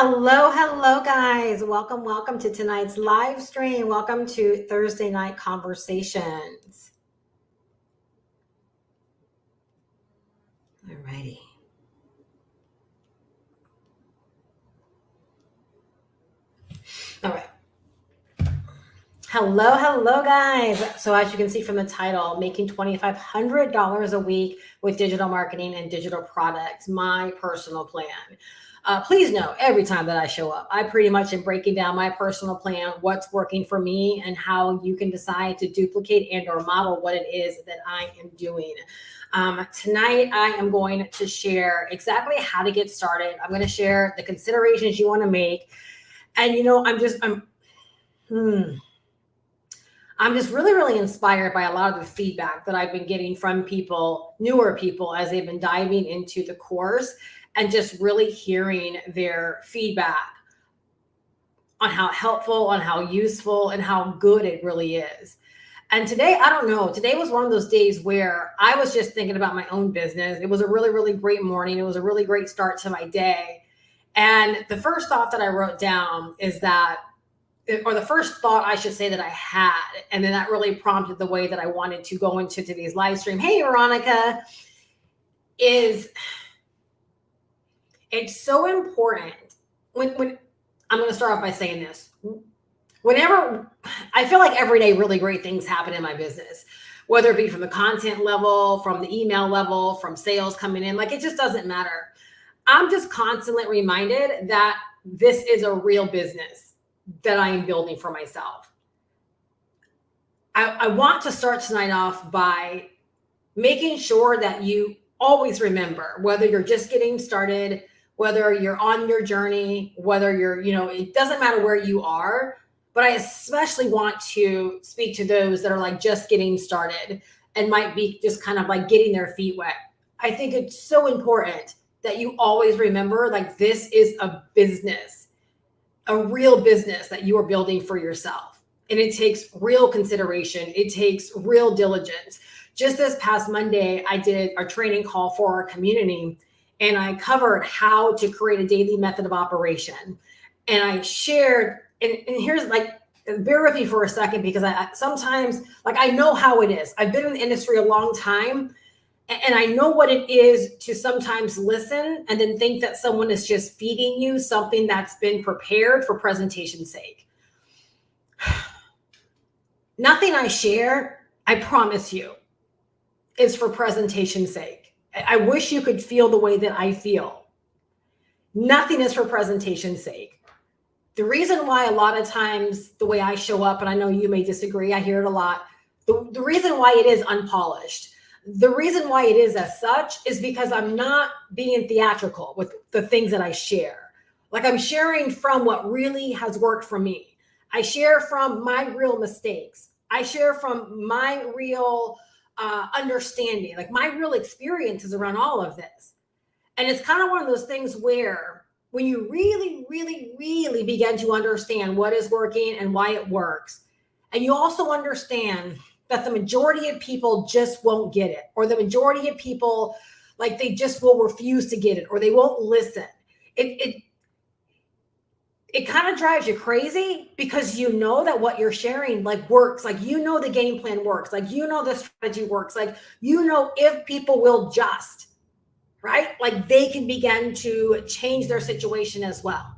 Hello, guys. Welcome to tonight's live stream. Welcome to Thursday Night Conversations. Alrighty. All right. Hello, guys. So as you can see from the title, making $2,500 a week with digital marketing and digital products, my personal plan. Please know every time that I show up, I pretty much am breaking down my personal plan, what's working for me, and how you can decide to duplicate and or model what it is that I am doing. Tonight, I am going to share exactly how to get started. I'm going to share the considerations you want to make. And, I'm just really inspired by a lot of the feedback that I've been getting from people, newer people, as they've been diving into the course and just really hearing their feedback on how helpful, on how useful, and how good it really is. And today, I don't know, today was one of those days where I was just thinking about my own business. It was a really great morning. It was a really great start to my day. And the first thought that I wrote down is that, or the first thought I should say that I had, and then that really prompted the way that I wanted to go into today's live stream. Hey, Veronica, is it's so important when I'm going to start off by saying this. Whenever I feel like every day, really great things happen in my business, whether it be from the content level, from the email level, from sales coming in, like it just doesn't matter. I'm just constantly reminded that this is a real business that I am building for myself. I want to start tonight off by making sure that you always remember, whether you're just getting started, whether you're on your journey, whether you're, it doesn't matter where you are, but I especially want to speak to those that are like just getting started and might be just kind of like getting their feet wet. I think it's so important that you always remember, like, this is a business, a real business that you are building for yourself. And it takes real consideration. It takes real diligence. Just this past Monday, I did a training call for our community, and I covered how to create a daily method of operation. And I shared, and here's like, bear with me for a second, because I sometimes, like, I know how it is. I've been in the industry a long time, and I know what it is to sometimes listen and then think that someone is just feeding you something that's been prepared for presentation's sake. Nothing I share, I promise you, is for presentation's sake. I wish you could feel the way that I feel. Nothing is for presentation's sake. The reason why a lot of times the way I show up, and I know you may disagree, I hear it a lot, the reason why it is unpolished, the reason why it is as such is because I'm not being theatrical with the things that I share. Like, I'm sharing from what really has worked for me. I share from my real mistakes. I share from my real understanding, like my real experiences around all of this. And it's kind of one of those things where when you really begin to understand what is working and why it works, and you also understand that the majority of people just won't get it, or the majority of people, like, they just will refuse to get it, or they won't listen. It kind of drives you crazy, because you know that what you're sharing, like, works. Like, the game plan works. Like, the strategy works. Like, if people will just, right? Like, they can begin to change their situation as well.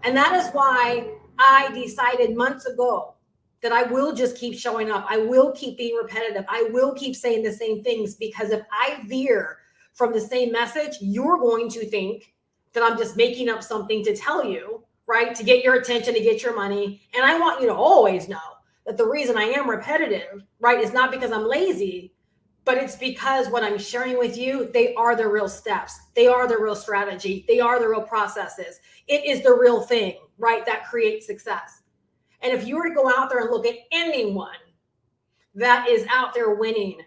And that is why I decided months ago that I will just keep showing up. I will keep being repetitive. I will keep saying the same things, because if I veer from the same message, you're going to think that I'm just making up something to tell you, right? To get your attention, to get your money. And I want you to always know that the reason I am repetitive, right, is not because I'm lazy, but it's because what I'm sharing with you, they are the real steps. They are the real strategy. They are the real processes. It is the real thing, right, that creates success. And if you were to go out there and look at anyone that is out there winning,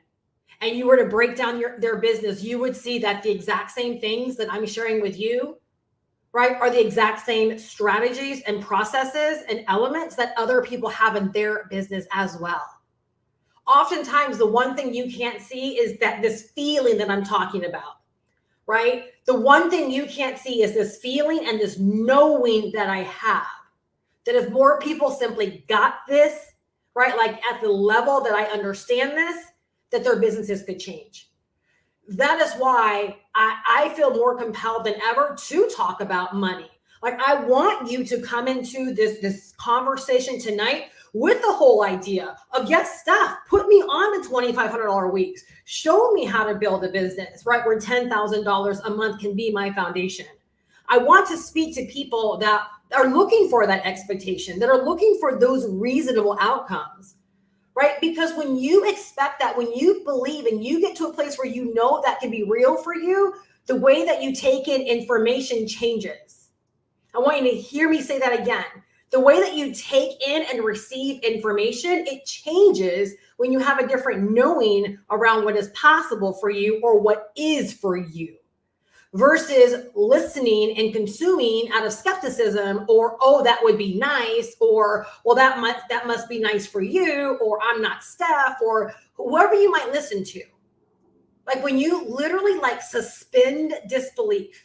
and you were to break down their business, you would see that the exact same things that I'm sharing with you, right, are the exact same strategies and processes and elements that other people have in their business as well. Oftentimes, the one thing you can't see is that this feeling that I'm talking about, right? The one thing you can't see is this feeling and this knowing that I have, that if more people simply got this, right, like at the level that I understand this, that their businesses could change. That is why I feel more compelled than ever to talk about money. Like, I want you to come into this conversation tonight with the whole idea of, yes, Steph, put me on the $2,500 weeks. Show me how to build a business, right? Where $10,000 a month can be my foundation. I want to speak to people that are looking for that expectation, that are looking for those reasonable outcomes, right? Because when you expect that, when you believe and you get to a place where you know that can be real for you, the way that you take in information changes. I want you to hear me say that again. The way that you take in and receive information, it changes when you have a different knowing around what is possible for you or what is for you, versus listening and consuming out of skepticism, or, oh, that would be nice, or, well, that must be nice for you, or I'm not Steph, or whoever you might listen to. Like, when you literally like suspend disbelief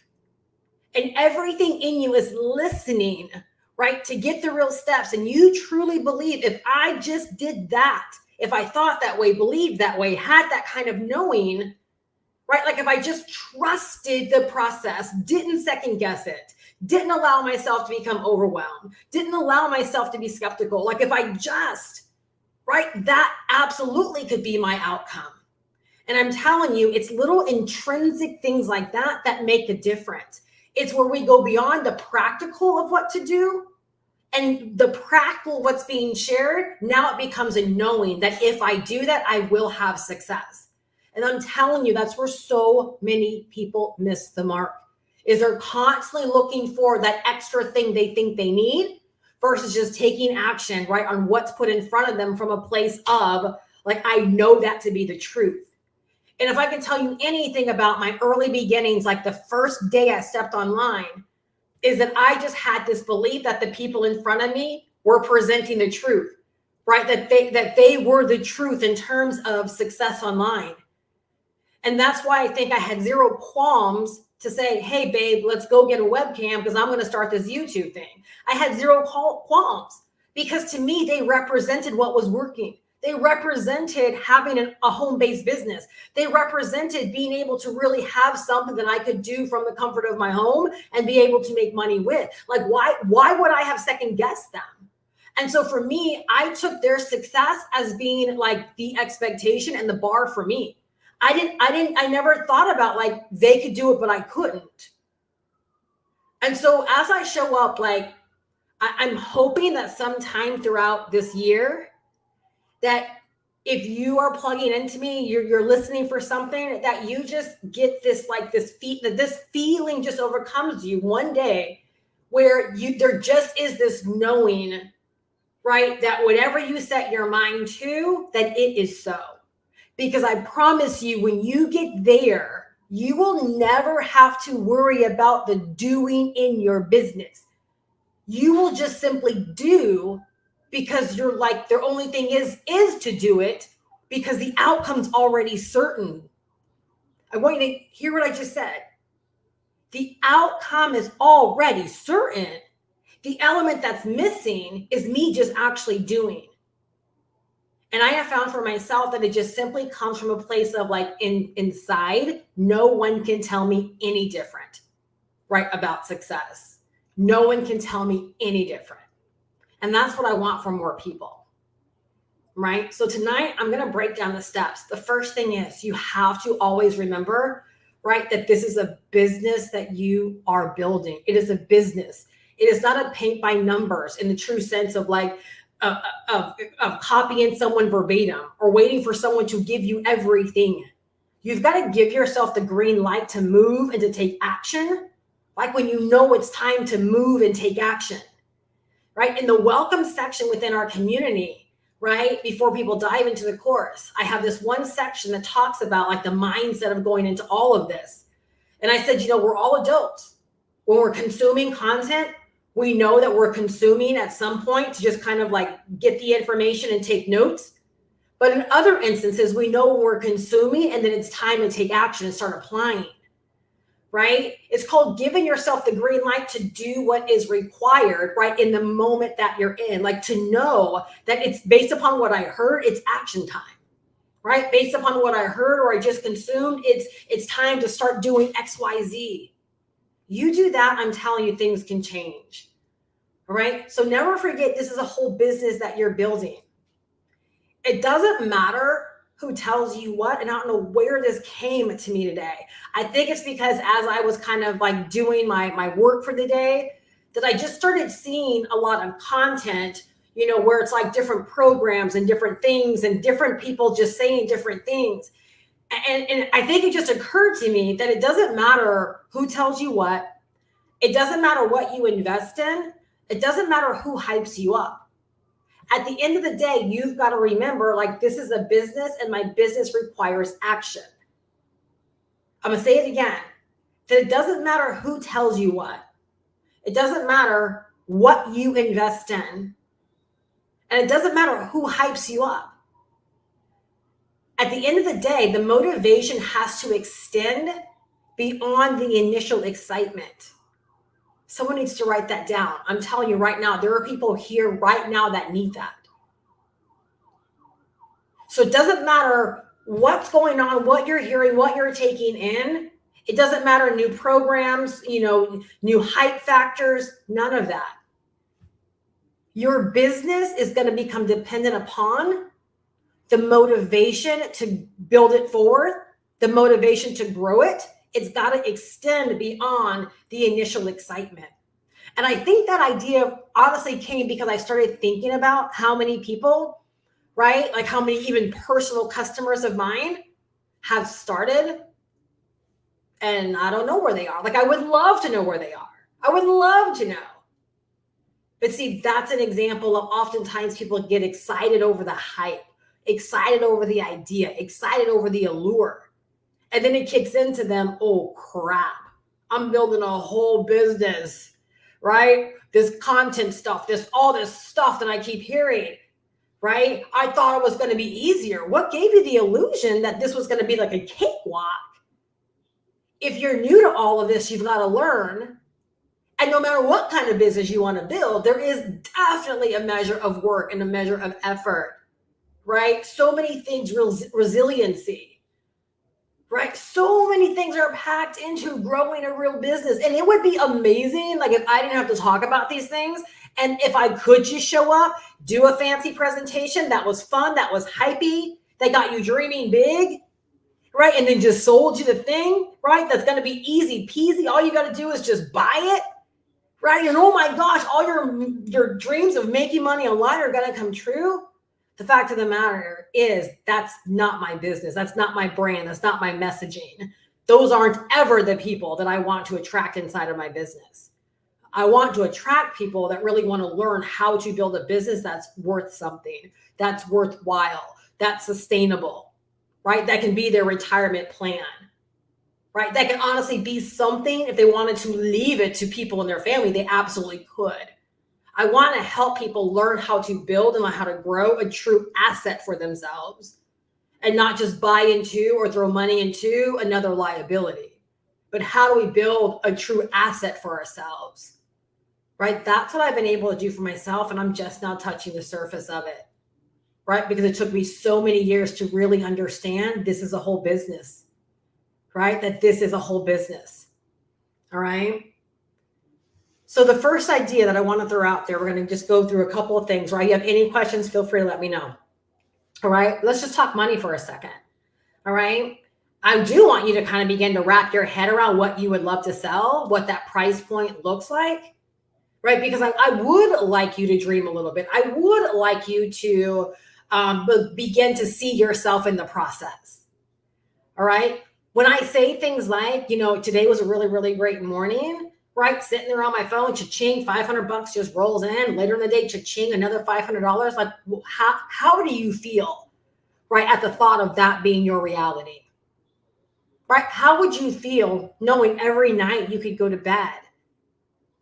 and everything in you is listening, right, to get the real steps, and you truly believe, if I just did that, if I thought that way, believed that way, had that kind of knowing, right? Like, if I just trusted the process, didn't second guess it, didn't allow myself to become overwhelmed, didn't allow myself to be skeptical. Like, if I just, right, that absolutely could be my outcome. And I'm telling you, it's little intrinsic things like that that make a difference. It's where we go beyond the practical of what to do, and the practical what's being shared. Now it becomes a knowing that if I do that, I will have success. And I'm telling you, that's where so many people miss the mark, is they're constantly looking for that extra thing they think they need versus just taking action, right, on what's put in front of them from a place of, like, I know that to be the truth. And if I can tell you anything about my early beginnings, like the first day I stepped online, is that I just had this belief that the people in front of me were presenting the truth, right? That they were the truth in terms of success online. And that's why I think I had zero qualms to say, hey, babe, let's go get a webcam because I'm going to start this YouTube thing. I had zero qualms because to me, they represented what was working. They represented having a home-based business. They represented being able to really have something that I could do from the comfort of my home and be able to make money with. Like, why would I have second-guessed them? And so for me, I took their success as being like the expectation and the bar for me. I never thought about like they could do it, but I couldn't. And so as I show up, like, I'm hoping that sometime throughout this year, that if you are plugging into me, you're listening for something, that you just get this, like, this feeling just overcomes you one day, where there just is this knowing, right, that whatever you set your mind to, that it is so. Because I promise you, when you get there, you will never have to worry about the doing in your business. You will just simply do, because you're like, the only thing is to do it, because the outcome's already certain. I want you to hear what I just said. The outcome is already certain. The element that's missing is me just actually doing. And I have found for myself that it just simply comes from a place of, like, inside, no one can tell me any different, right, about success. No one can tell me any different. And that's what I want for more people, right? So tonight, I'm going to break down the steps. The first thing is, you have to always remember, right, that this is a business that you are building. It is a business. It is not a paint by numbers in the true sense of, like, of copying someone verbatim or waiting for someone to give you everything. You've got to give yourself the green light to move and to take action, like when you know it's time to move and take action, right? In the welcome section within our community, right, before people dive into the course, I have this one section that talks about, like, the mindset of going into all of this. And I said, we're all adults. When we're consuming content, we know that we're consuming at some point to just kind of, like, get the information and take notes. But in other instances, we know when we're consuming and then it's time to take action and start applying. right? It's called giving yourself the green light to do what is required, right? In the moment that you're in, like to know that it's based upon what I heard, it's action time, right? Based upon what I heard or I just consumed, it's time to start doing X, Y, Z. You do that, I'm telling you, things can change. All right. So never forget, this is a whole business that you're building. It doesn't matter who tells you what, and I don't know where this came to me today. I think it's because as I was kind of like doing my work for the day, that I just started seeing a lot of content, where it's like different programs and different things and different people just saying different things. And I think it just occurred to me that it doesn't matter who tells you what. It doesn't matter what you invest in. It doesn't matter who hypes you up. At the end of the day, you've got to remember, like, this is a business and my business requires action. I'm going to say it again, that it doesn't matter who tells you what. It doesn't matter what you invest in. And it doesn't matter who hypes you up. At the end of the day, the motivation has to extend beyond the initial excitement. Someone needs to write that down. I'm telling you right now, there are people here right now that need that. So it doesn't matter what's going on, what you're hearing, what you're taking in. It doesn't matter new programs, new hype factors, none of that. Your business is going to become dependent upon the motivation to build it forward, the motivation to grow it. It's got to extend beyond the initial excitement. And I think that idea honestly came because I started thinking about how many people, right? Like how many even personal customers of mine have started and I don't know where they are. Like I would love to know where they are. I would love to know. But see, that's an example of oftentimes people get excited over the hype, excited over the idea, excited over the allure. And then it kicks into them, oh crap, I'm building a whole business, right? This content stuff, all this stuff that I keep hearing, right? I thought it was going to be easier. What gave you the illusion that this was going to be like a cakewalk? If you're new to all of this, you've got to learn. And no matter what kind of business you want to build, there is definitely a measure of work and a measure of effort, right? So many things, resiliency, right? So many things are packed into growing a real business. And it would be amazing, like if I didn't have to talk about these things, and if I could just show up, do a fancy presentation that was fun, that was hypey, that got you dreaming big, right? And then just sold you the thing, right? That's going to be easy peasy. All you got to do is just buy it, right? And oh my gosh, all your dreams of making money online are going to come true. The fact of the matter is that's not my business. That's not my brand. That's not my messaging. Those aren't ever the people that I want to attract inside of my business. I want to attract people that really want to learn how to build a business that's worth something, that's worthwhile, that's sustainable, right? That can be their retirement plan, right? That can honestly be something. If they wanted to leave it to people in their family, they absolutely could. I want to help people learn how to build and learn how to grow a true asset for themselves and not just buy into or throw money into another liability. But how do we build a true asset for ourselves? Right? That's what I've been able to do for myself. And I'm just now touching the surface of it. Right? Because it took me so many years to really understand this is a whole business. Right? That this is a whole business. All right. So the first idea that I want to throw out there, we're going to just go through a couple of things, right? You have any questions, feel free to let me know. All right. Let's just talk money for a second. All right. I do want you to kind of begin to wrap your head around what you would love to sell, what that price point looks like, right? Because I would like you to dream a little bit. I would like you to begin to see yourself in the process. All right. When I say things like, today was a really, really great morning, right? Sitting there on my phone, cha-ching, $500 just rolls in. Later in the day, cha-ching, another $500. Like, how do you feel, right, at the thought of that being your reality? Right? How would you feel knowing every night you could go to bed,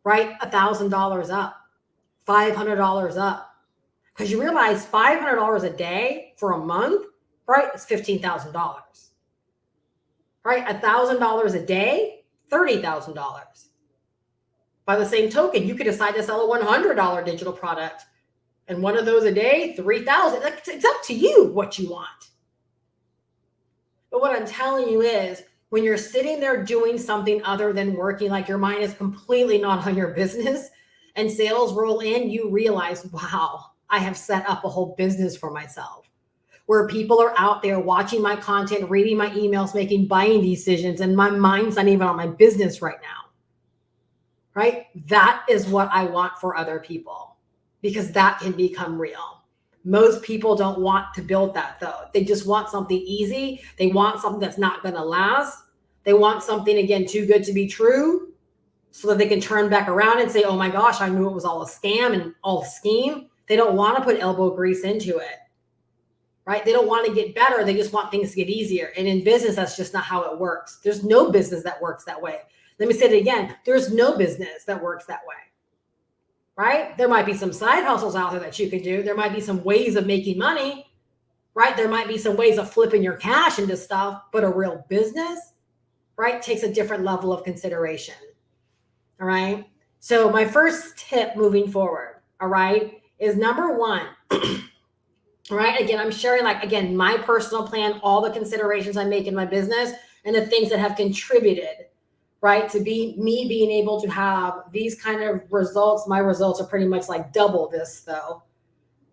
right? $1,000 up, $500 up. Because you realize $500 a day for a month, right? It's $15,000. Right? $1,000 a day $30,000. By the same token, you could decide to sell a $100 digital product, and one of those a day, 3,000. It's up to you what you want. But what I'm telling you is, when you're sitting there doing something other than working, like your mind is completely not on your business, and sales roll in, you realize, wow, I have set up a whole business for myself, where people are out there watching my content, reading my emails, making buying decisions, and my mind's not even on my business right now, right? That is what I want for other people, because that can become real. Most people don't want to build that, though. They just want something easy. They want something that's not going to last. They want something, again, too good to be true, so that they can turn back around and say, oh my gosh, I knew it was all a scam and all a scheme. They don't want to put elbow grease into it, right? They don't want to get better. They just want things to get easier. And in business, that's just not how it works. There's no business that works that way. Let me say it again. There's no business that works that way, right? There might be some side hustles out there that you can do. There might be some ways of making money, right? There might be some ways of flipping your cash into stuff, but a real business, right, takes a different level of consideration. All right. So my first tip moving forward, all right, is number one, all right. Again, I'm sharing, like, again, my personal plan, all the considerations I make in my business, and the things that have contributed, right, to be me being able to have these kind of results. My results are pretty much like double this, though,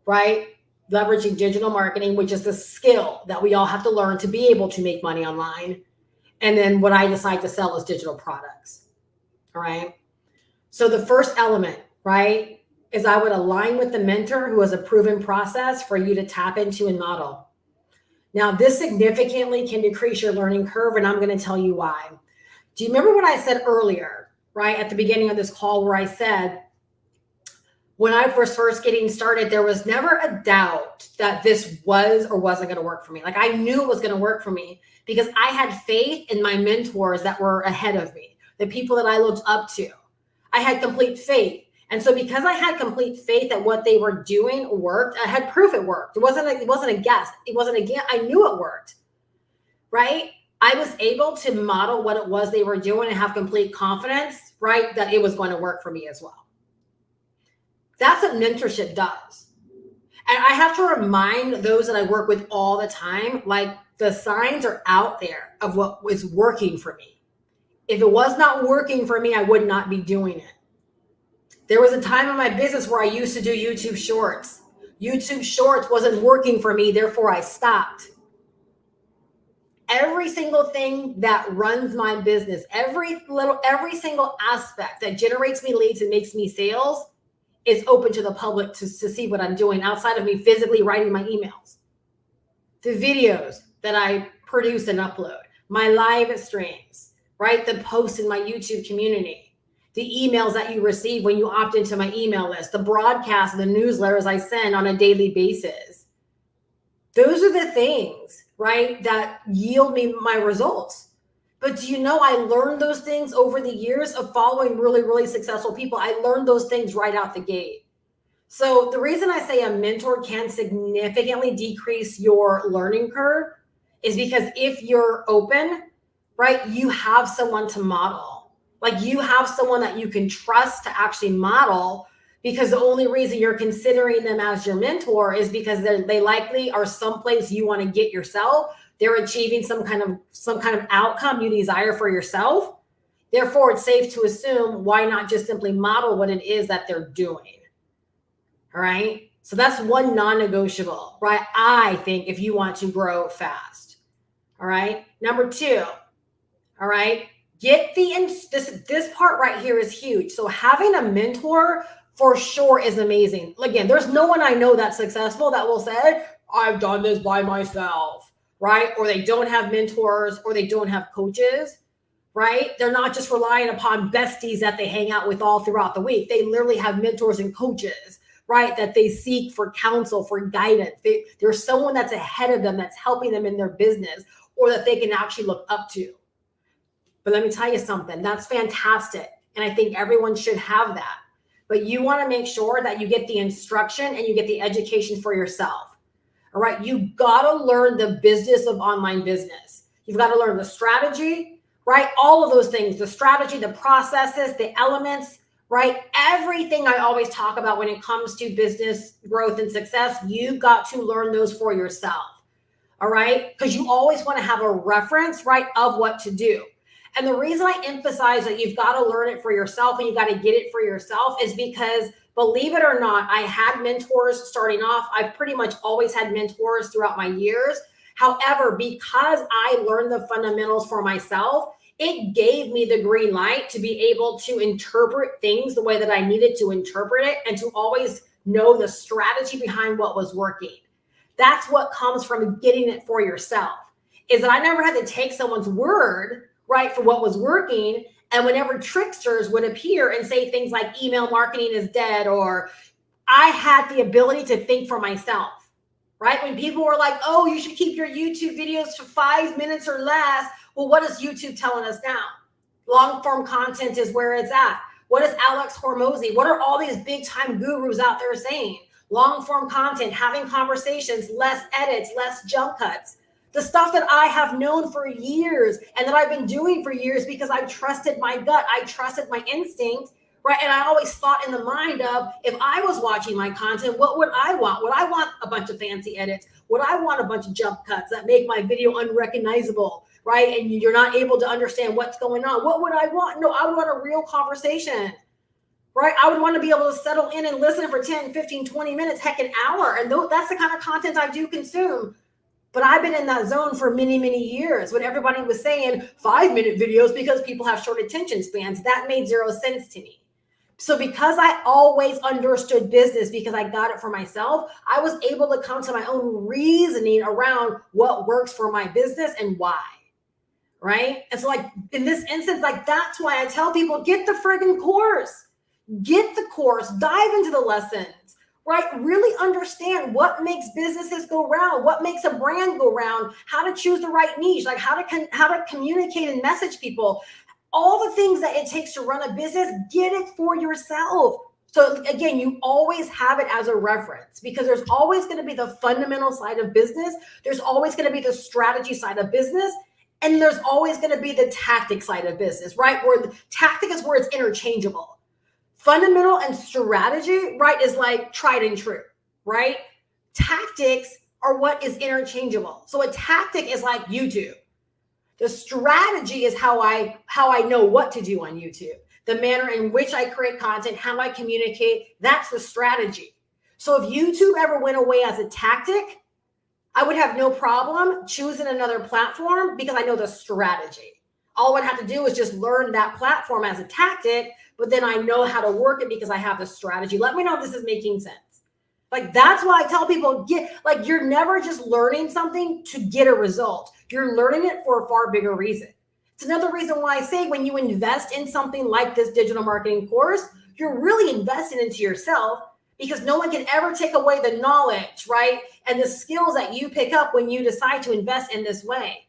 right? Leveraging digital marketing, which is the skill that we all have to learn to be able to make money online. And then what I decide to sell is digital products. All right. So the first element, right, is I would align with the mentor who has a proven process for you to tap into and model. Now, this significantly can decrease your learning curve, and I'm going to tell you why. Do you remember what I said earlier, right, at the beginning of this call, where I said, when I was first getting started, there was never a doubt that this was or wasn't going to work for me. Like, I knew it was going to work for me because I had faith in my mentors that were ahead of me, the people that I looked up to. I had complete faith. And so because I had complete faith that what they were doing worked, I had proof it worked. It wasn't a guess. It wasn't a guess. I knew it worked, right? I was able to model what it was they were doing and have complete confidence, right, that it was going to work for me as well. That's what mentorship does. And I have to remind those that I work with all the time, like, the signs are out there of what was working for me. If it was not working for me, I would not be doing it. There was a time in my business where I used to do YouTube Shorts. YouTube Shorts wasn't working for me, therefore I stopped. Every single thing that runs my business, every single aspect that generates me leads and makes me sales is open to the public to see what I'm doing outside of me physically writing my emails. The videos that I produce and upload, my live streams, right? The posts in my YouTube community, the emails that you receive when you opt into my email list, the broadcasts, the newsletters I send on a daily basis. Those are the things, right, that yield me my results. But do you know, I learned those things over the years of following really, really successful people. I learned those things right out the gate. So the reason I say a mentor can significantly decrease your learning curve is because if you're open, right, you have someone to model. Like, you have someone that you can trust to actually model, because the only reason you're considering them as your mentor is because they likely are someplace you want to get yourself. They're achieving some kind of outcome you desire for yourself. Therefore, it's safe to assume, why not just simply model what it is that they're doing? All right. So that's one non-negotiable, right? I think, if you want to grow fast. All right. Number two. All right. Get this part right here is huge. So having a mentor for sure is amazing. Again, there's no one I know that's successful that will say, I've done this by myself, right? Or they don't have mentors, or they don't have coaches, right? They're not just relying upon besties that they hang out with all throughout the week. They literally have mentors and coaches, right, that they seek for counsel, for guidance. There's someone that's ahead of them that's helping them in their business, or that they can actually look up to. But let me tell you something, that's fantastic. And I think everyone should have that. But you want to make sure that you get the instruction and you get the education for yourself. All right. You got to learn the business of online business. You've got to learn the strategy, right? All of those things, the strategy, the processes, the elements, right? Everything I always talk about when it comes to business growth and success, you've got to learn those for yourself. All right. Because you always want to have a reference, right, of what to do. And the reason I emphasize that you've got to learn it for yourself and you got to get it for yourself is because, believe it or not, I had mentors starting off. I've pretty much always had mentors throughout my years. However, because I learned the fundamentals for myself, it gave me the green light to be able to interpret things the way that I needed to interpret it and to always know the strategy behind what was working. That's what comes from getting it for yourself, is that I never had to take someone's word, right, for what was working. And whenever tricksters would appear and say things like email marketing is dead, or I had the ability to think for myself, right? When people were like, oh, you should keep your YouTube videos to 5 minutes or less. Well, what is YouTube telling us now? Long form content is where it's at. What is Alex Hormozy? What are all these big time gurus out there saying? Long form content, having conversations, less edits, less jump cuts. The stuff that I have known for years and that I've been doing for years because I trusted my gut. I trusted my instinct, right? And I always thought in the mind of, if I was watching my content, what would I want? Would I want a bunch of fancy edits? Would I want a bunch of jump cuts that make my video unrecognizable, right? And you're not able to understand what's going on. What would I want? No, I would want a real conversation, right? I would want to be able to settle in and listen for 10, 15, 20 minutes, heck, an hour. And that's the kind of content I do consume. But I've been in that zone for many, many years when everybody was saying 5-minute videos because people have short attention spans. That made zero sense to me. So because I always understood business, because I got it for myself, I was able to come to my own reasoning around what works for my business and why. Right? And so like in this instance, like that's why I tell people, get the friggin' course. Get the course, dive into the lessons, right? Really understand what makes businesses go round, what makes a brand go round, how to choose the right niche, like how to communicate and message people, all the things that it takes to run a business. Get it for yourself. So again, you always have it as a reference because there's always going to be the fundamental side of business. There's always going to be the strategy side of business. And there's always going to be the tactic side of business, right? Where the tactic is where it's interchangeable. Fundamental and strategy, right, is like tried and true, right? Tactics are what is interchangeable. So a tactic is like YouTube. The strategy is how I know what to do on YouTube. The manner in which I create content, how I communicate, that's the strategy. So if YouTube ever went away as a tactic, I would have no problem choosing another platform because I know the strategy. All I would have to do is just learn that platform as a tactic, but then I know how to work it because I have the strategy. Let me know if this is making sense. Like, that's why I tell people, you're never just learning something to get a result. You're learning it for a far bigger reason. It's another reason why I say when you invest in something like this digital marketing course, you're really investing into yourself because no one can ever take away the knowledge, right? And the skills that you pick up when you decide to invest in this way.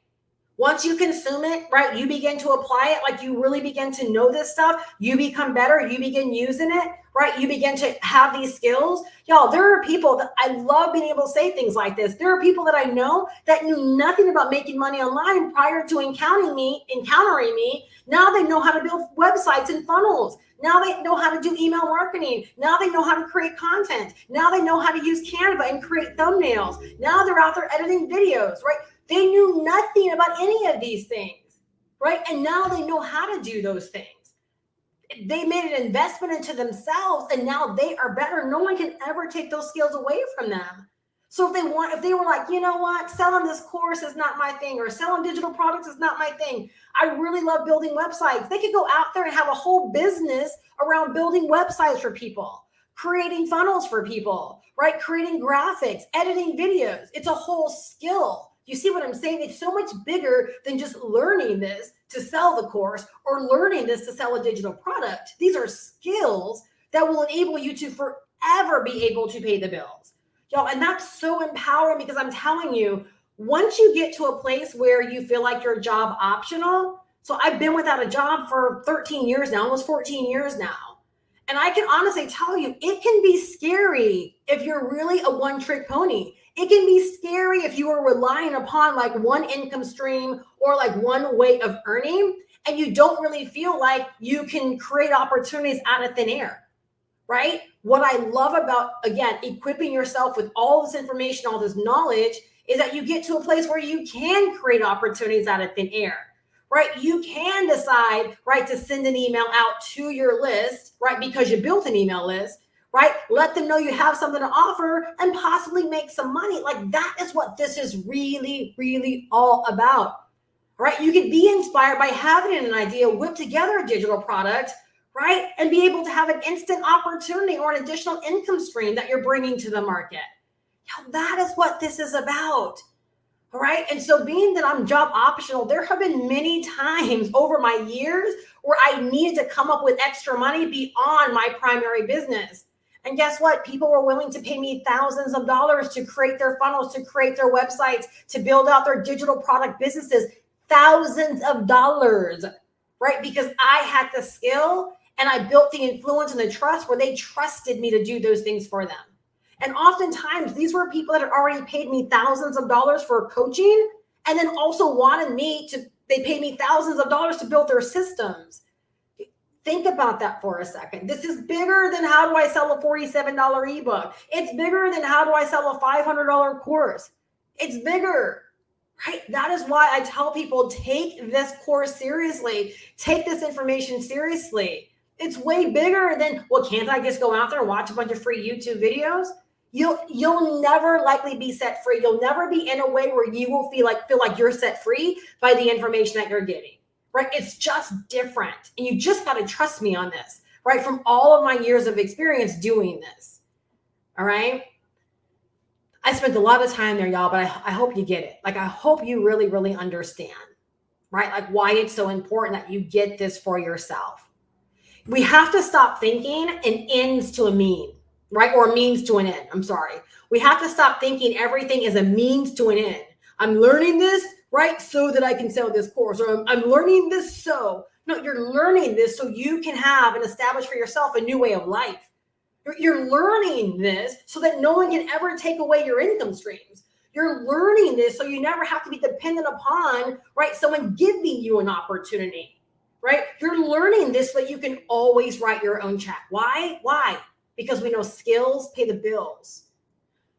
Once you consume it, right, you begin to apply it, like you really begin to know this stuff, you become better, you begin using it, right? You begin to have these skills. Y'all, there are people that I love being able to say things like this. There are people that I know that knew nothing about making money online prior to encountering me. Now they know how to build websites and funnels. Now they know how to do email marketing. Now they know how to create content. Now they know how to use Canva and create thumbnails. Now they're out there editing videos, right? They knew nothing about any of these things, right? And now they know how to do those things. They made an investment into themselves and now they are better. No one can ever take those skills away from them. So if they were like, you know what, selling this course is not my thing, or selling digital products is not my thing. I really love building websites. They could go out there and have a whole business around building websites for people, creating funnels for people, right? Creating graphics, editing videos. It's a whole skill. You see what I'm saying? It's so much bigger than just learning this to sell the course or learning this to sell a digital product. These are skills that will enable you to forever be able to pay the bills. Y'all, and that's so empowering because I'm telling you, once you get to a place where you feel like you're job optional, so I've been without a job for 13 years now, almost 14 years now. And I can honestly tell you, it can be scary if you're really a one-trick pony. It can be scary if you are relying upon like one income stream or like one way of earning. and you don't really feel like you can create opportunities out of thin air, right? What I love about, again, equipping yourself with all this information, all this knowledge, is that you get to a place where you can create opportunities out of thin air, right? You can decide, right, to send an email out to your list, right, because you built an email list, right? Let them know you have something to offer and possibly make some money. Like, that is what this is really, really all about, right? You can be inspired by having an idea, whip together a digital product, right? And be able to have an instant opportunity or an additional income stream that you're bringing to the market. Now, that is what this is about. All right. And so, being that I'm job optional, there have been many times over my years where I needed to come up with extra money beyond my primary business. And guess what? People were willing to pay me thousands of dollars to create their funnels, to create their websites, to build out their digital product businesses. Thousands of dollars, right? Because I had the skill and I built the influence and the trust where they trusted me to do those things for them. And oftentimes these were people that had already paid me thousands of dollars for coaching, and then also wanted me to, they paid me thousands of dollars to build their systems. Think about that for a second. This is bigger than how do I sell a $47 ebook. It's bigger than how do I sell a $500 course. It's bigger, right? That is why I tell people, take this course seriously. Take this information seriously. It's way bigger than, well, can't I just go out there and watch a bunch of free YouTube videos? You'll never likely be set free. You'll never be in a way where you will feel like you're set free by the information that you're getting, right? It's just different. And you just got to trust me on this, right? From all of my years of experience doing this. All right. I spent a lot of time there, y'all, but I hope you get it. Like, I hope you really, really understand, right? Like, why it's so important that you get this for yourself. We have to stop thinking an ends to a mean, right? Or a means to an end. I'm sorry. We have to stop thinking everything is a means to an end. I'm learning this, right, so that I can sell this course, or I'm learning this so. No, you're learning this so you can have and establish for yourself a new way of life. You're learning this so that no one can ever take away your income streams. You're learning this so you never have to be dependent upon, right, someone giving you an opportunity, right? You're learning this so that you can always write your own check. Why? Why? Because we know skills pay the bills.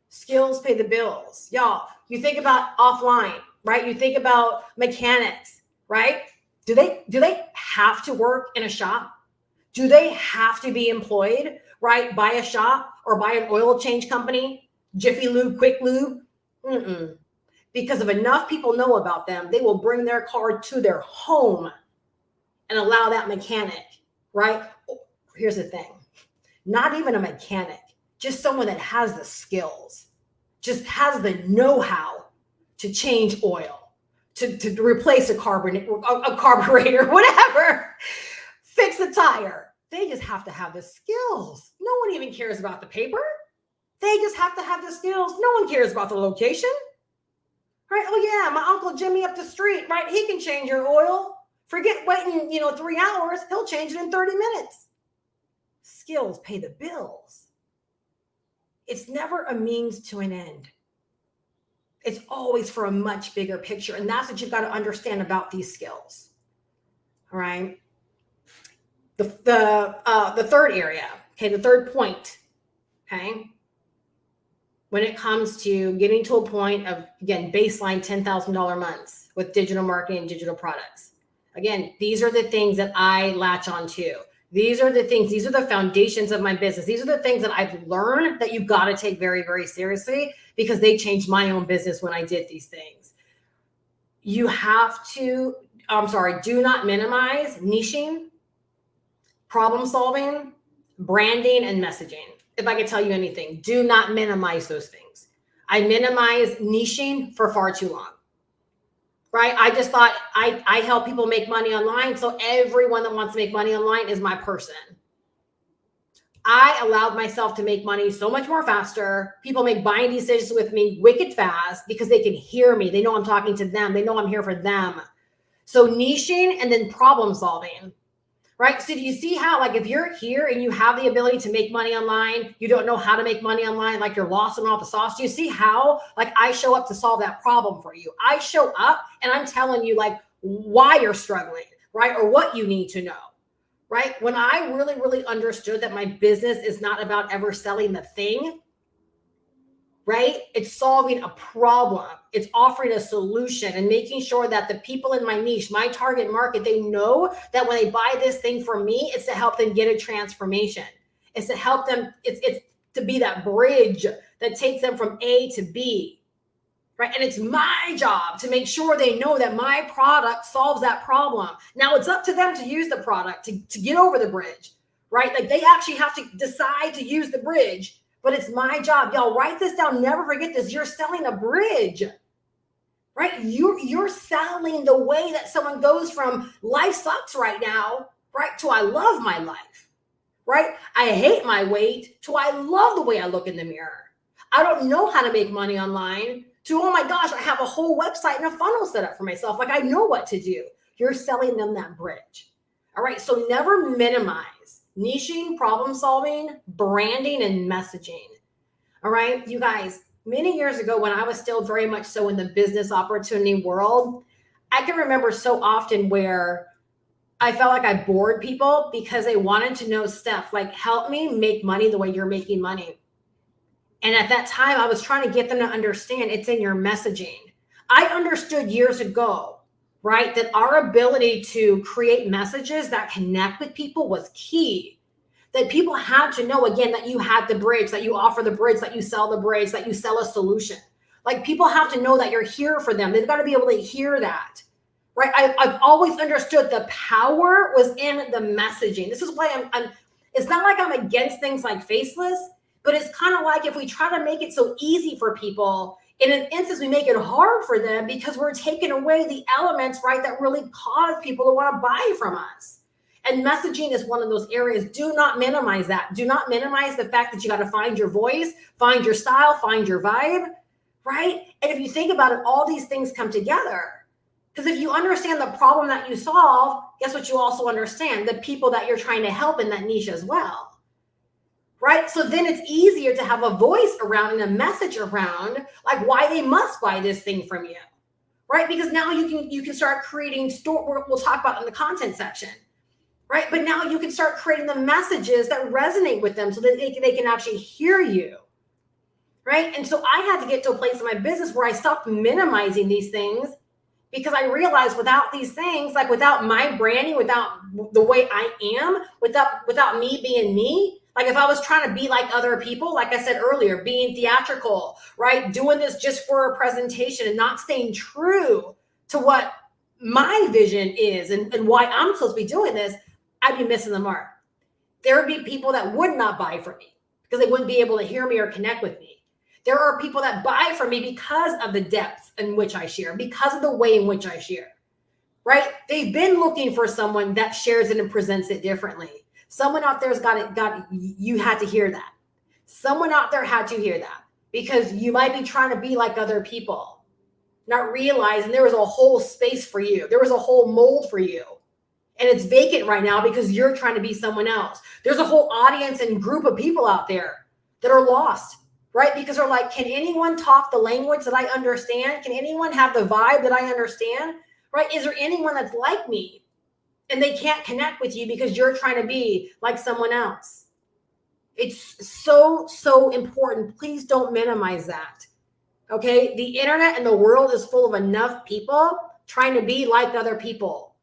Skills pay the bills. Y'all, you think about offline, right? You think about mechanics, right? Do they have to work in a shop? Do they have to be employed, right, by a shop or by an oil change company, Jiffy Lube, Quick Lube? Because if enough people know about them, they will bring their car to their home and allow that mechanic, right? Here's the thing. Not even a mechanic, just someone that has the skills, just has the know-how to change oil, to replace a carburetor, whatever, fix a tire. They just have to have the skills. No one even cares about the paper. They just have to have the skills. No one cares about the location, right? Oh yeah, my Uncle Jimmy up the street, right? He can change your oil. Forget waiting, 3 hours. He'll change it in 30 minutes. Skills pay the bills. It's never a means to an end. It's always for a much bigger picture. And that's what you've got to understand about these skills. All right. The third area, okay, the third point, okay, when it comes to getting to a point of, again, baseline $10,000 months with digital marketing and digital products. Again, these are the things that I latch on to. These are the foundations of my business. These are the things that I've learned that you've got to take very, very seriously, because they changed my own business when I did these things. You have to, do not minimize niching, problem solving, branding, and messaging. If I could tell you anything, do not minimize those things. I minimized niching for far too long. Right? I just thought I help people make money online. So everyone that wants to make money online is my person. I allowed myself to make money so much more faster. People make buying decisions with me wicked fast because they can hear me. They know I'm talking to them. They know I'm here for them. So niching and then problem solving. Right? So do you see how, like, if you're here and you have the ability to make money online, you don't know how to make money online, like you're lost in all the sauce. Do you see how, like, I show up to solve that problem for you? I show up and I'm telling you, like, why you're struggling, right? Or what you need to know, right? When I really, really understood that my business is not about ever selling the thing, right? It's solving a problem. It's offering a solution and making sure that the people in my niche, my target market, they know that when they buy this thing from me, it's to help them get a transformation. It's to help them, it's to be that bridge that takes them from A to B, right? And it's my job to make sure they know that my product solves that problem. Now it's up to them to use the product to get over the bridge, right? Like they actually have to decide to use the bridge. But it's my job. Y'all write this down. Never forget this. You're selling a bridge, right? You're selling the way that someone goes from life sucks right now, right, to I love my life, right? I hate my weight to I love the way I look in the mirror. I don't know how to make money online to, oh my gosh, I have a whole website and a funnel set up for myself. Like I know what to do. You're selling them that bridge. All right. So never minimize niching, problem solving, branding, and messaging. All right, you guys, many years ago when I was still very much so in the business opportunity world, I can remember so often where I felt like I bored people because they wanted to know stuff like, help me make money the way you're making money. And at that time, I was trying to get them to understand it's in your messaging. I understood years ago, right, that our ability to create messages that connect with people was key. That people had to know, again, that you had the bridge, that you offer the bridge, that you sell the bridge, that you sell a solution. Like people have to know that you're here for them. They've got to be able to hear that, right? I've always understood the power was in the messaging. This is why it's not like I'm against things like faceless, but it's kind of like if we try to make it so easy for people, in an instance, we make it hard for them because we're taking away the elements, right, that really cause people to want to buy from us. And messaging is one of those areas. Do not minimize that. Do not minimize the fact that you got to find your voice, find your style, find your vibe, right? And if you think about it, all these things come together. Because if you understand the problem that you solve, guess what you also understand? The people that you're trying to help in that niche as well, right? So then it's easier to have a voice around and a message around like why they must buy this thing from you, right? Because now you can start creating we'll talk about in the content section. Right. But now you can start creating the messages that resonate with them so that they can actually hear you. Right. And so I had to get to a place in my business where I stopped minimizing these things because I realized without these things, like without my branding, without the way I am, without me being me, like if I was trying to be like other people, like I said earlier, being theatrical, right, doing this just for a presentation and not staying true to what my vision is and why I'm supposed to be doing this, I'd be missing the mark. There would be people that would not buy from me because they wouldn't be able to hear me or connect with me. There are people that buy from me because of the depth in which I share, because of the way in which I share, right? They've been looking for someone that shares it and presents it differently. Someone out there's you had to hear that. Someone out there had to hear that because you might be trying to be like other people, not realizing there was a whole space for you. There was a whole mold for you. And it's vacant right now because you're trying to be someone else. There's a whole audience and group of people out there that are lost, right? Because they're like, can anyone talk the language that I understand? Can anyone have the vibe that I understand, right? Is there anyone that's like me? And they can't connect with you because you're trying to be like someone else. It's so, so important. Please don't minimize that, okay? The internet and the world is full of enough people trying to be like other people.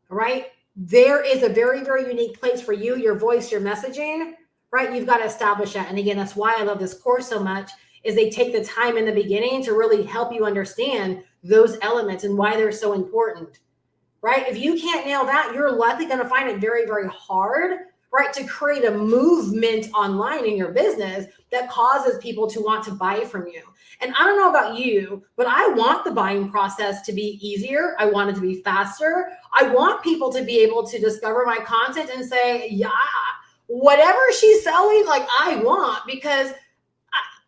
Right? There is a very, very unique place for you, your voice, your messaging, right? You've got to establish that. And again, that's why I love this course so much is they take the time in the beginning to really help you understand those elements and why they're so important, right? If you can't nail that, you're likely going to find it very, very hard, right? To create a movement online in your business that causes people to want to buy from you. And I don't know about you, but I want the buying process to be easier. I want it to be faster. I want people to be able to discover my content and say, yeah, whatever she's selling, like I want, because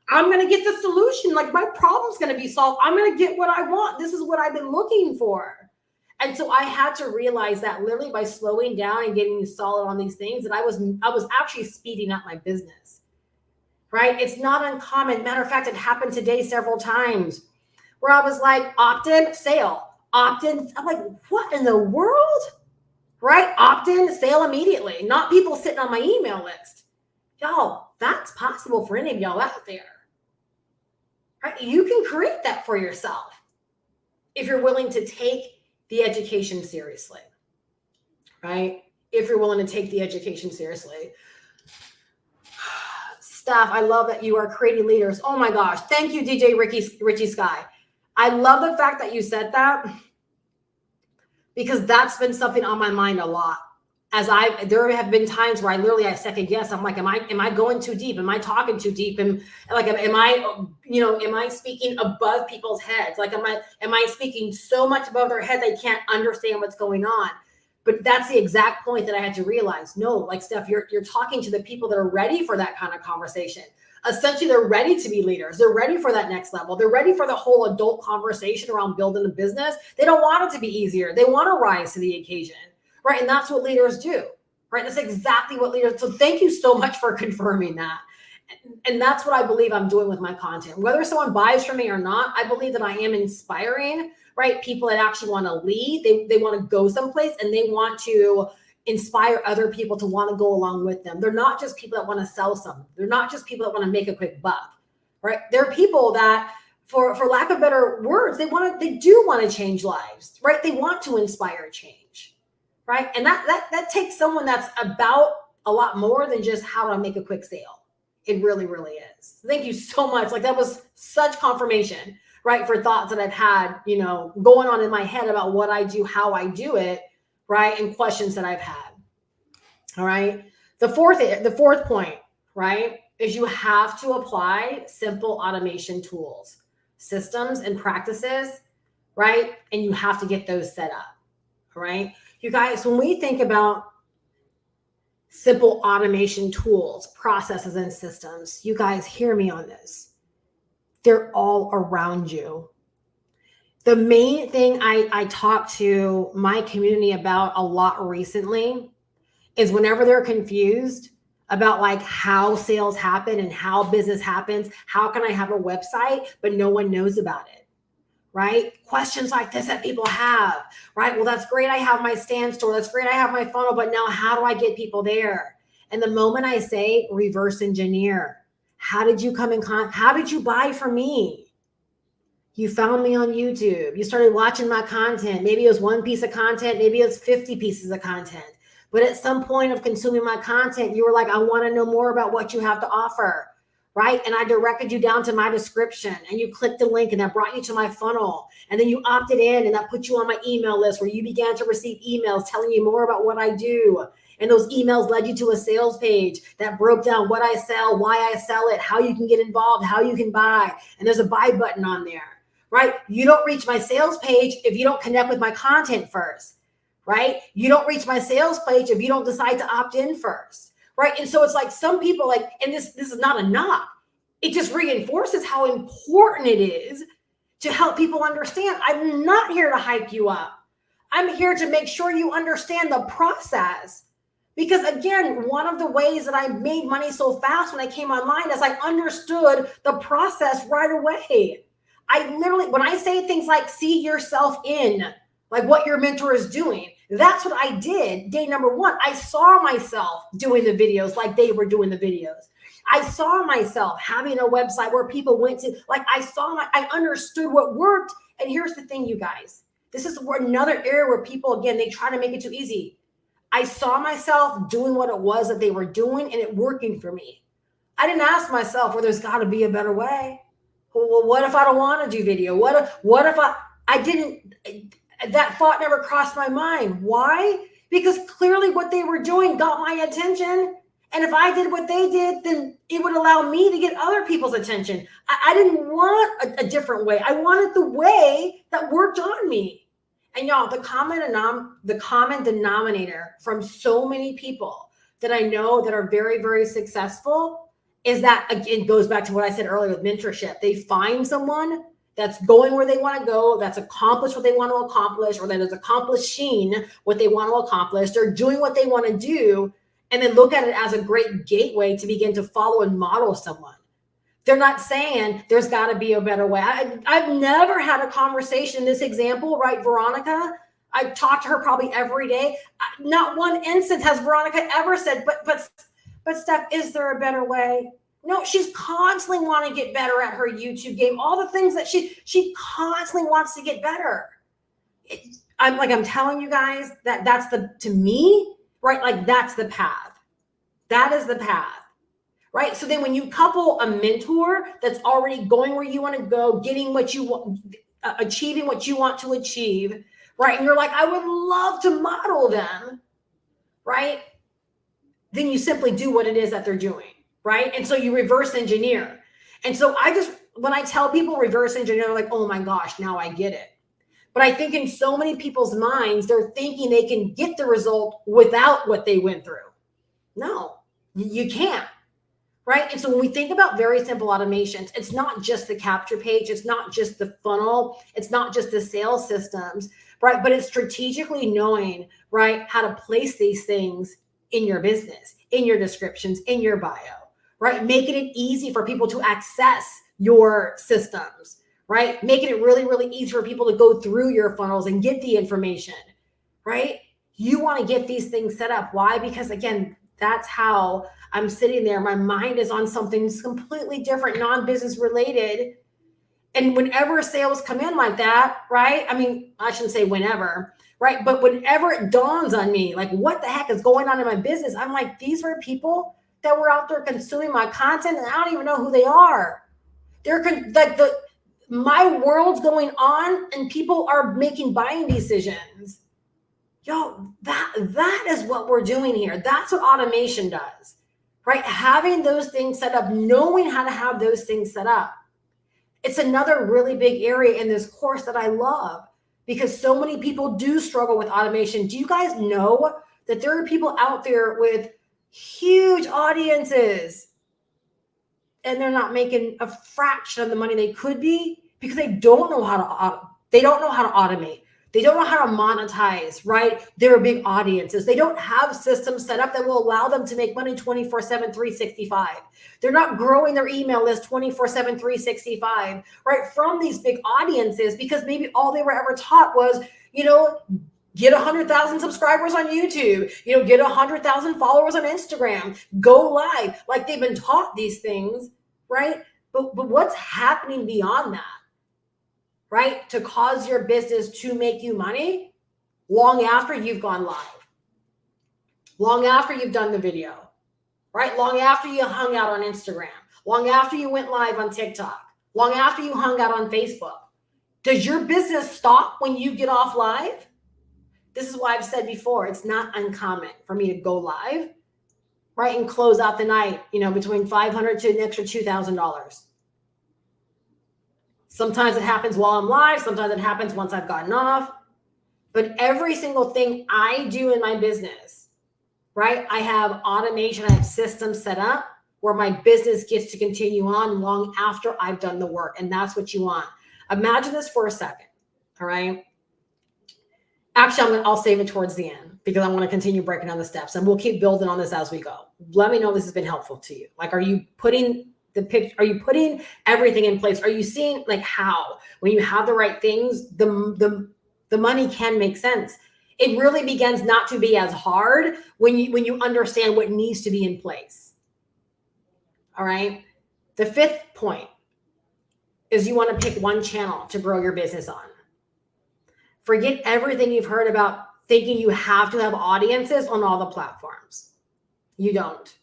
I'm going to get the solution. Like my problem's going to be solved. I'm going to get what I want. This is what I've been looking for. And so I had to realize that literally by slowing down and getting solid on these things, that I was actually speeding up my business. Right? It's not uncommon. Matter of fact, it happened today several times where I was like, opt-in, sale, Opt-in. I'm like, what in the world? Right? Opt-in, sale immediately. Not people sitting on my email list. Y'all, that's possible for any of y'all out there. Right? You can create that for yourself if you're willing to take the education seriously. Right? If you're willing to take the education seriously. Steph, I love that you are creating leaders. Oh my gosh. Thank you, DJ Richie Sky. I love the fact that you said that, because that's been something on my mind a lot. There have been times where I second guess. I'm like, am I going too deep? Am I talking too deep? And like, am I speaking above people's heads? Like, am I speaking so much above their head they can't understand what's going on? But that's the exact point that I had to realize. No, like, Steph, you're talking to the people that are ready for that kind of conversation. Essentially, they're ready to be leaders. They're ready for that next level. They're ready for the whole adult conversation around building a business. They don't want it to be easier. They want to rise to the occasion, right? And that's what leaders do, right? That's exactly what leaders. So thank you so much for confirming that. And that's what I believe I'm doing with my content. Whether someone buys from me or not, I believe that I am inspiring, right? People that actually want to lead. They want to go someplace, and they want to inspire other people to want to go along with them. They're not just people that want to sell something. They're not just people that want to make a quick buck, right? They're people that, for lack of better words, they do want to change lives, right? They want to inspire change, right? And that takes someone that's about a lot more than just how to make a quick sale. It really, really is. Thank you so much. Like, that was such confirmation, right? For thoughts that I've had, going on in my head about what I do, how I do it, right? And questions that I've had. All right. The fourth point, right, is you have to apply simple automation tools, systems, and practices, right? And you have to get those set up. All right. You guys, when we think about simple automation tools, processes, and systems, you guys, hear me on this. They're all around you. The main thing I talk to my community about a lot recently is whenever they're confused about like how sales happen and how business happens, how can I have a website, but no one knows about it, right? Questions like this that people have, right? Well, that's great. I have my stand store. That's great. I have my funnel, but now how do I get people there? And the moment I say reverse engineer, how did you come in contact? How did you buy from me? You found me on YouTube. You started watching my content. Maybe it was one piece of content. Maybe it was 50 pieces of content. But at some point of consuming my content, you were like, I want to know more about what you have to offer, right? And I directed you down to my description, and you clicked the link, and that brought you to my funnel. And then you opted in, and that put you on my email list, where you began to receive emails telling you more about what I do. And those emails led you to a sales page that broke down what I sell, why I sell it, how you can get involved, how you can buy. And there's a buy button on there, right? You don't reach my sales page if you don't connect with my content first. Right? You don't reach my sales page if you don't decide to opt in first, right? And so it's like some people like, and this is not a knock. It just reinforces how important it is to help people understand. I'm not here to hype you up. I'm here to make sure you understand the process. Because again, one of the ways that I made money so fast when I came online is I understood the process right away. I literally, when I say things like see yourself in, like what your mentor is doing, that's what I did. Day number one, I saw myself doing the videos like they were doing the videos. I saw myself having a website where people went to, like I understood what worked. And here's the thing, you guys, this is another area where people, again, they try to make it too easy. I saw myself doing what it was that they were doing and it working for me. I didn't ask myself, well, there's got to be a better way. Well, what if I don't want to do video? What if I didn't, that thought never crossed my mind. Why? Because clearly what they were doing got my attention. And if I did what they did, then it would allow me to get other people's attention. I didn't want a different way. I wanted the way that worked on me. And y'all, the common denominator from so many people that I know that are very, very successful is that, again, it goes back to what I said earlier with mentorship. They find someone that's going where they want to go, that's accomplished what they want to accomplish, or that is accomplishing what they want to accomplish. They're doing what they want to do, and then look at it as a great gateway to begin to follow and model someone. They're not saying there's got to be a better way. I've never had a conversation, this example, right, Veronica? I talk to her probably every day. Not one instance has Veronica ever said, but Steph, is there a better way? No, she's constantly wanting to get better at her YouTube game. All the things that she constantly wants to get better. I'm telling you guys that's to me, right? Like that's the path. That is the path. Right. So then when you couple a mentor that's already going where you want to go, getting what you want, achieving what you want to achieve, right? And you're like, I would love to model them, right? Then you simply do what it is that they're doing, right? And so you reverse engineer. And so when I tell people reverse engineer, they're like, oh my gosh, now I get it. But I think in so many people's minds, they're thinking they can get the result without what they went through. No, you can't. Right. And so when we think about very simple automations, it's not just the capture page. It's not just the funnel. It's not just the sales systems. Right. But it's strategically knowing, right, how to place these things in your business, in your descriptions, in your bio. Right. Making it easy for people to access your systems. Right. Making it really, really easy for people to go through your funnels and get the information. Right. You want to get these things set up. Why? Because, again, that's how I'm sitting there. My mind is on something completely different, non-business related. And whenever sales come in like that, right? I mean, I shouldn't say whenever, right? But whenever it dawns on me, like, what the heck is going on in my business? I'm like, these are people that were out there consuming my content and I don't even know who they are. They're like my world's going on and people are making buying decisions. Yo, that is what we're doing here. That's what automation does, right? Having those things set up, knowing how to have those things set up. It's another really big area in this course that I love because so many people do struggle with automation. Do you guys know that there are people out there with huge audiences and they're not making a fraction of the money they could be because they don't know how to automate. They don't know how to monetize, right? Their big audiences. They don't have systems set up that will allow them to make money 24/7, 365. They're not growing their email list 24/7, 365, right? From these big audiences, because maybe all they were ever taught was, get 100,000 subscribers on YouTube, get 100,000 followers on Instagram, go live. Like they've been taught these things, right? But what's happening beyond that? Right? To cause your business to make you money long after you've gone live, long after you've done the video, right? Long after you hung out on Instagram, long after you went live on TikTok, long after you hung out on Facebook. Does your business stop when you get off live? This is why I've said before, it's not uncommon for me to go live, right? And close out the night, between $500 to an extra $2,000. Sometimes it happens while I'm live. Sometimes it happens once I've gotten off. But every single thing I do in my business, right? I have automation, I have systems set up where my business gets to continue on long after I've done the work. And that's what you want. Imagine this for a second. All right. Actually, I'll save it towards the end because I want to continue breaking down the steps and we'll keep building on this as we go. Let me know if this has been helpful to you. Like, are you putting are you putting everything in place? Are you seeing like how when you have the right things, the money can make sense? It really begins not to be as hard when you understand what needs to be in place. All right. The fifth point is you want to pick one channel to grow your business on. Forget everything you've heard about thinking you have to have audiences on all the platforms. You don't.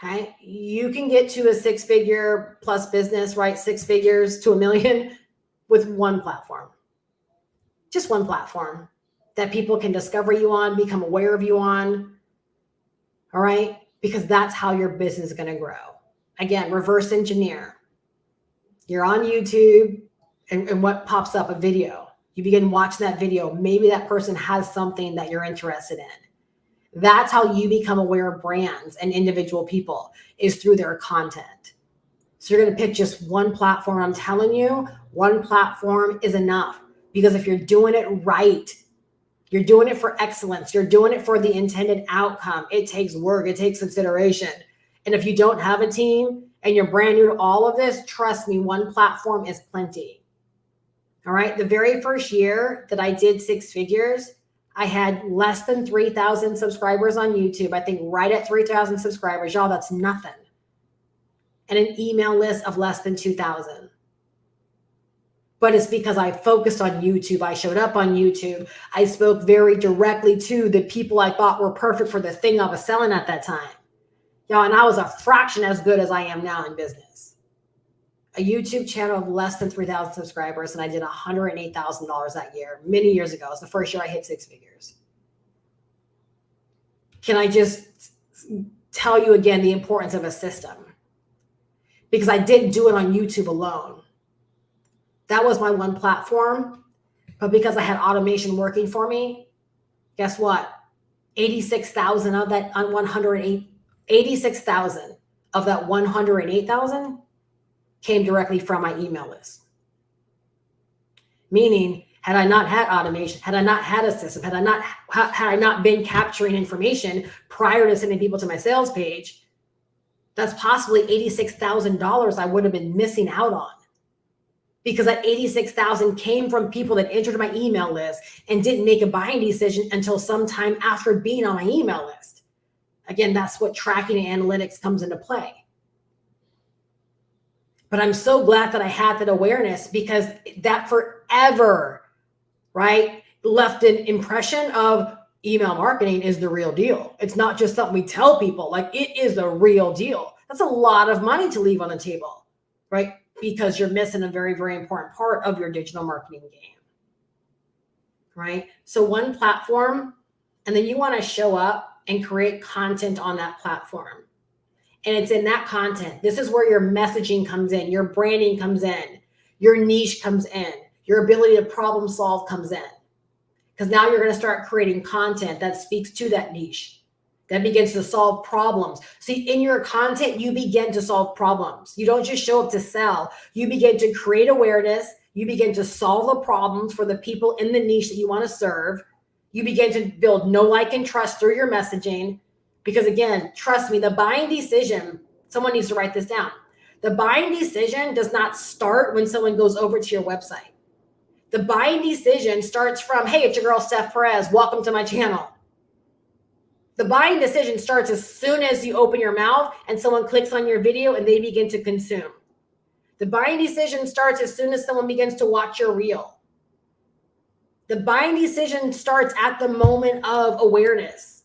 Okay. You can get to a 6-figure plus business, right? 6 figures to $1 million with one platform. Just one platform that people can discover you on, become aware of you on. All right. Because that's how your business is going to grow. Again, reverse engineer. You're on YouTube and what pops up? A video. You begin watching that video. Maybe that person has something that you're interested in. That's how you become aware of brands and individual people is through their content. So you're going to pick just one platform. I'm telling you, one platform is enough because if you're doing it right, you're doing it for excellence. You're doing it for the intended outcome. It takes work. It takes consideration. And if you don't have a team and you're brand new to all of this, trust me, one platform is plenty. All right. The very first year that I did 6 figures, I had less than 3,000 subscribers on YouTube. I think right at 3,000 subscribers. Y'all, that's nothing. And an email list of less than 2,000. But it's because I focused on YouTube. I showed up on YouTube. I spoke very directly to the people I thought were perfect for the thing I was selling at that time. Y'all, and I was a fraction as good as I am now in business. A YouTube channel of less than 3,000 subscribers, and I did $108,000 that year, many years ago. It's the first year I hit 6 figures. Can I just tell you again the importance of a system? Because I didn't do it on YouTube alone. That was my one platform. But because I had automation working for me, guess what? 86,000 of that 86,000 of that 108,000 came directly from my email list. Meaning, had I not had automation, had I not had a system, had I not been capturing information prior to sending people to my sales page, that's possibly $86,000 I would have been missing out on. Because that 86,000 came from people that entered my email list and didn't make a buying decision until sometime after being on my email list. Again, that's what tracking and analytics comes into play. But I'm so glad that I had that awareness, because that forever, right, left an impression of email marketing is the real deal. It's not just something we tell people, like it is the real deal. That's a lot of money to leave on the table, right? Because you're missing a very, very important part of your digital marketing game, right? So one platform, and then you want to show up and create content on that platform. And it's in that content. This is where your messaging comes in, your branding comes in, your niche comes in, your ability to problem solve comes in. Because now you're going to start creating content that speaks to that niche, that begins to solve problems. See, in your content, you begin to solve problems. You don't just show up to sell. You begin to create awareness. You begin to solve the problems for the people in the niche that you want to serve. You begin to build know, like, and trust through your messaging. Because again, trust me, the buying decision, someone needs to write this down. The buying decision does not start when someone goes over to your website. The buying decision starts from, hey, it's your girl, Steph Perez. Welcome to my channel. The buying decision starts as soon as you open your mouth and someone clicks on your video and they begin to consume. The buying decision starts as soon as someone begins to watch your reel. The buying decision starts at the moment of awareness.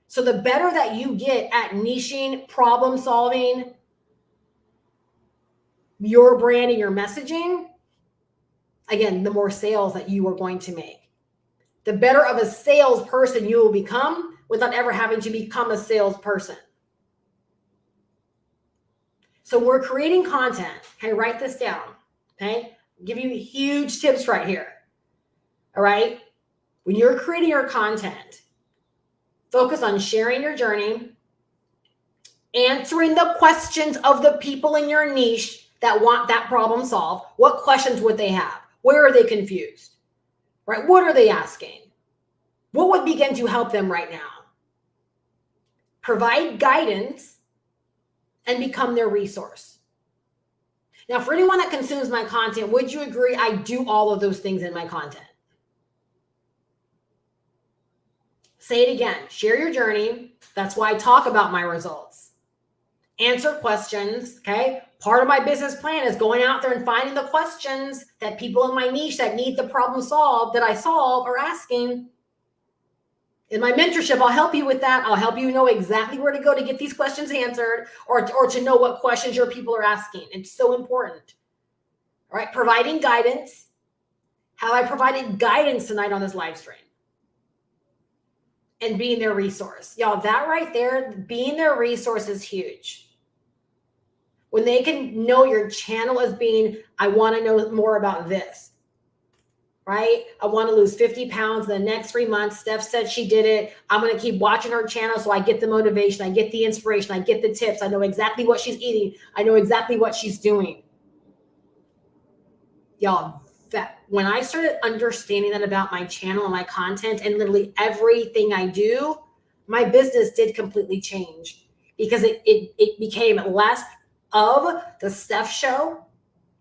So the better that you get at niching, problem solving, your brand and your messaging, again, the more sales that you are going to make. The better of a salesperson you will become without ever having to become a salesperson. So we're creating content. Okay, write this down. Okay, I'll give you huge tips right here. All right, when you're creating your content, focus on sharing your journey, answering the questions of the people in your niche that want that problem solved. What questions would they have? Where are they confused? Right? What are they asking? What would begin to help them right now? Provide guidance and become their resource. Now, for anyone that consumes my content, would you agree I do all of those things in my content? Say it again. Share your journey. That's why I talk about my results. Answer questions, okay? Part of my business plan is going out there and finding the questions that people in my niche that need the problem solved, that I solve, are asking. In my mentorship, I'll help you with that. I'll help you know exactly where to go to get these questions answered, or to know what questions your people are asking. It's so important. All right, providing guidance. Have I provided guidance tonight on this live stream? And being their resource. Y'all, that right there, being their resource is huge. When they can know your channel as being, I want to know more about this. Right? I want to lose 50 pounds in the next 3 months. Steph said she did it. I'm going to keep watching her channel so I get the motivation. I get the inspiration. I get the tips. I know exactly what she's eating. I know exactly what she's doing. Y'all, that when I started understanding that about my channel and my content and literally everything I do, my business did completely change. because it became less of the Steph show,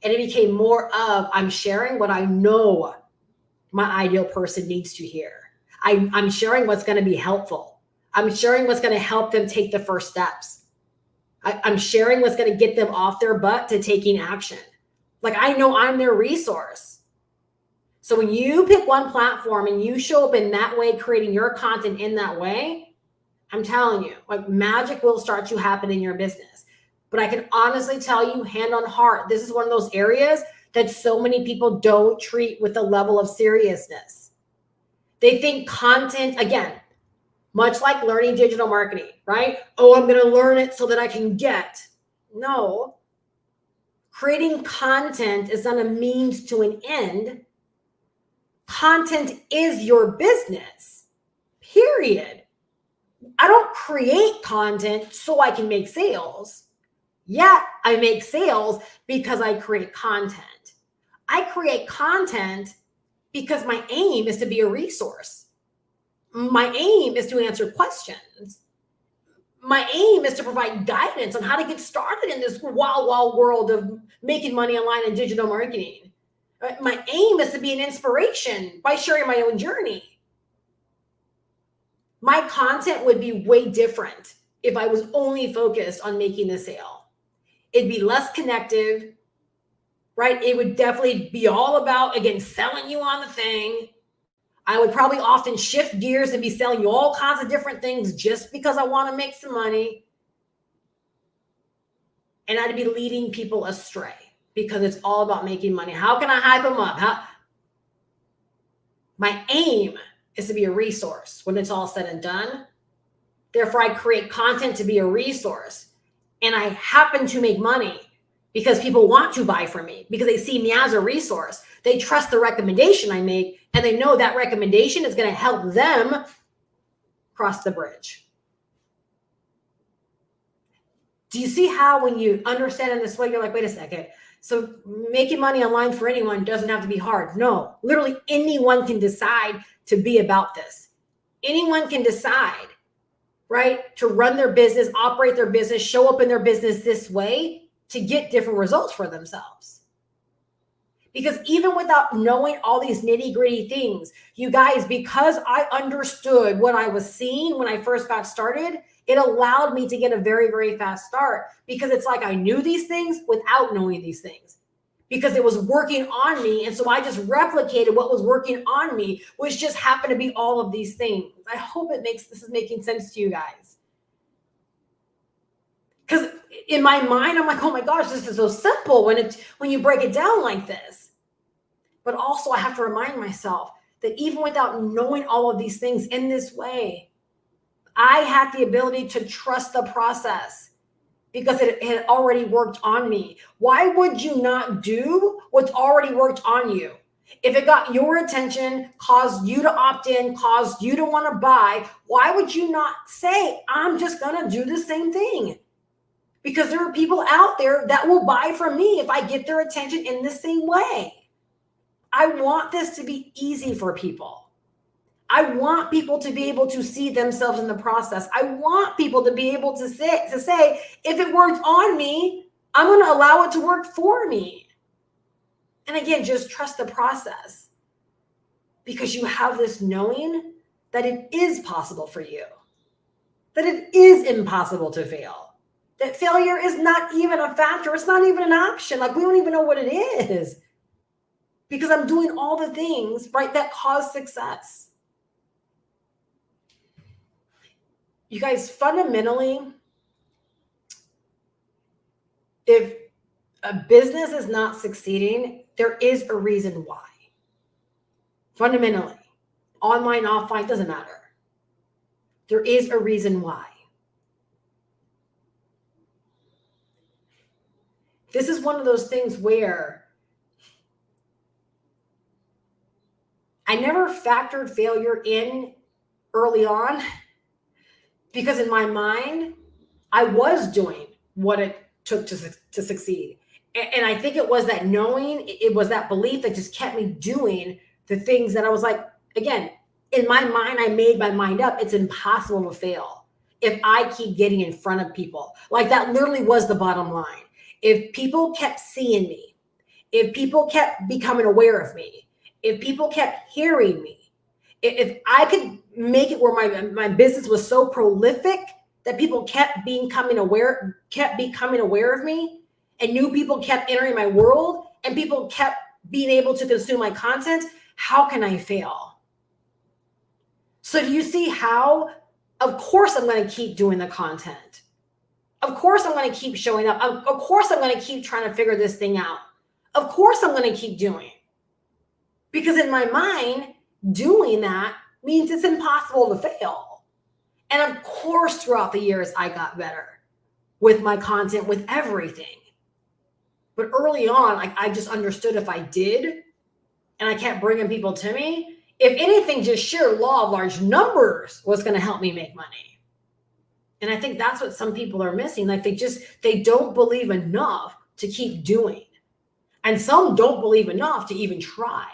and it became more of I'm sharing what I know my ideal person needs to hear. I'm sharing what's going to be helpful. I'm sharing what's going to help them take the first steps. I'm sharing what's going to get them off their butt to taking action. Like, I know I'm their resource. So when you pick one platform and you show up in that way, creating your content in that way, I'm telling you, like, magic will start to happen in your business. But I can honestly tell you, hand on heart, this is one of those areas that so many people don't treat with a level of seriousness. They think content, again, much like learning digital marketing, right? Oh, I'm going to learn it so that I can get. No. Creating content is not a means to an end. Content is your business, period. I don't create content so I can make sales. Yeah, I make sales because I create content. I create content because my aim is to be a resource. My aim is to answer questions. My aim is to provide guidance on how to get started in this wild world of making money online and digital marketing. My aim is to be an inspiration by sharing my own journey. My content would be way different if I was only focused on making the sale. It'd be less connective, right? It would definitely be all about, again, selling you on the thing. I would probably often shift gears and be selling you all kinds of different things just because I want to make some money. And I'd be leading people astray because it's all about making money. How can I hype them up? My aim is to be a resource when it's all said and done. Therefore, I create content to be a resource. And I happen to make money because people want to buy from me because they see me as a resource. They trust the recommendation I make, and they know that recommendation is going to help them cross the bridge. Do you see how when you understand in this way, you're like, wait a second. So making money online for anyone doesn't have to be hard. No, literally anyone can decide to be about this. Anyone can decide, right, to run their business, operate their business, show up in their business this way to get different results for themselves. Because even without knowing all these nitty-gritty things, you guys, because I understood what I was seeing when I first got started, it allowed me to get a very, very fast start because it's like I knew these things without knowing these things because it was working on me. And so I just replicated what was working on me, which just happened to be all of these things. I hope this is making sense to you guys. Because in my mind, I'm like, oh my gosh, this is so simple when you break it down like this. But also I have to remind myself that even without knowing all of these things in this way, I had the ability to trust the process because it had already worked on me. Why would you not do what's already worked on you? If it got your attention, caused you to opt in, caused you to want to buy, why would you not say, I'm just going to do the same thing? Because there are people out there that will buy from me if I get their attention in the same way. I want this to be easy for people. I want people to be able to see themselves in the process. I want people to be able to say, if it worked on me, I'm going to allow it to work for me. And again, just trust the process because you have this knowing that it is possible for you, that it is impossible to fail, that failure is not even a factor. It's not even an option. Like, we don't even know what it is because I'm doing all the things, right, that cause success. You guys, fundamentally, if a business is not succeeding, there is a reason why. Fundamentally, online, offline, doesn't matter. There is a reason why. This is one of those things where I never factored failure in early on because in my mind, I was doing what it took to succeed. And I think it was that knowing, it was that belief that just kept me doing the things that I was like, again, in my mind, I made my mind up. It's impossible to fail. if I keep getting in front of people. Like that literally was the bottom line. If people kept seeing me, if people kept becoming aware of me, if people kept hearing me, if I could make it where my business was so prolific that people kept becoming aware of me, and new people kept entering my world, and people kept being able to consume my content, how can I fail? So do you see how? Of course I'm going to keep doing the content. Of course I'm going to keep showing up. Of course I'm going to keep trying to figure this thing out. Of course I'm going to keep doing. Because in my mind, doing that means it's impossible to fail. And of course, throughout the years, I got better with my content, with everything. But early on, like I just understood if I did, and I kept bringing people to me, if anything, just sheer law of large numbers was going to help me make money. And I think that's what some people are missing. Like they don't believe enough to keep doing. And some don't believe enough to even try.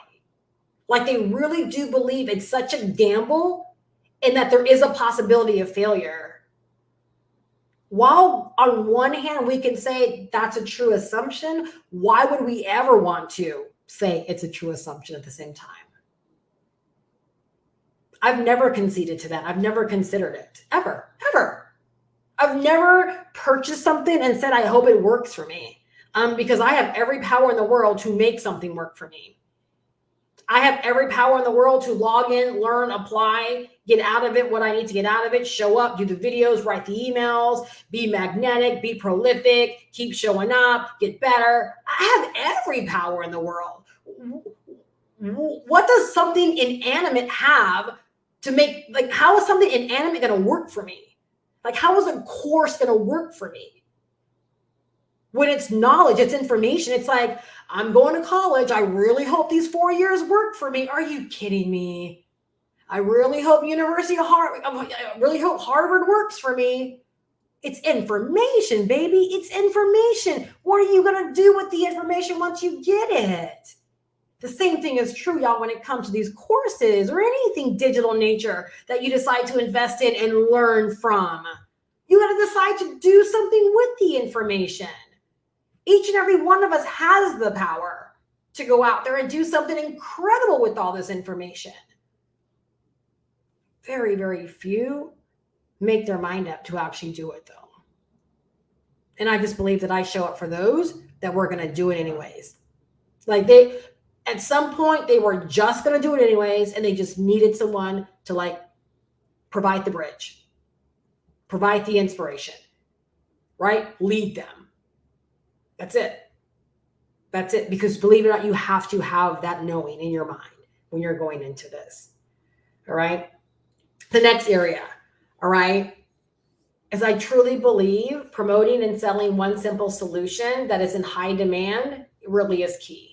Like they really do believe it's such a gamble and that there is a possibility of failure. While on one hand, we can say that's a true assumption, why would we ever want to say it's a true assumption at the same time? I've never conceded to that. I've never considered it, ever. I've never purchased something and said, I hope it works for me, because I have every power in the world to make something work for me. I have every power in the world to log in, learn, apply, get out of it what I need to get out of it, show up, do the videos, write the emails, be magnetic, be prolific, keep showing up, get better. I have every power in the world. What does something inanimate have to make, like, how is something inanimate going to work for me? Like, how is a course going to work for me? When it's knowledge, it's information. It's like, I'm going to college. I really hope these 4 years work for me. Are you kidding me? I really hope I really hope Harvard works for me. It's information, baby. It's information. What are you going to do with the information once you get it? The same thing is true, y'all, when it comes to these courses or anything digital nature that you decide to invest in and learn from. You got to decide to do something with the information. Each and every one of us has the power to go out there and do something incredible with all this information. Very, very few make their mind up to actually do it, though. And I just believe that I show up for those that were going to do it anyways. Like at some point, they were just going to do it anyways, and they just needed someone to like provide the bridge, provide the inspiration, right? Lead them. That's it. That's it. Because believe it or not, you have to have that knowing in your mind when you're going into this. All right. The next area, all right, is I truly believe promoting and selling one simple solution that is in high demand really is key.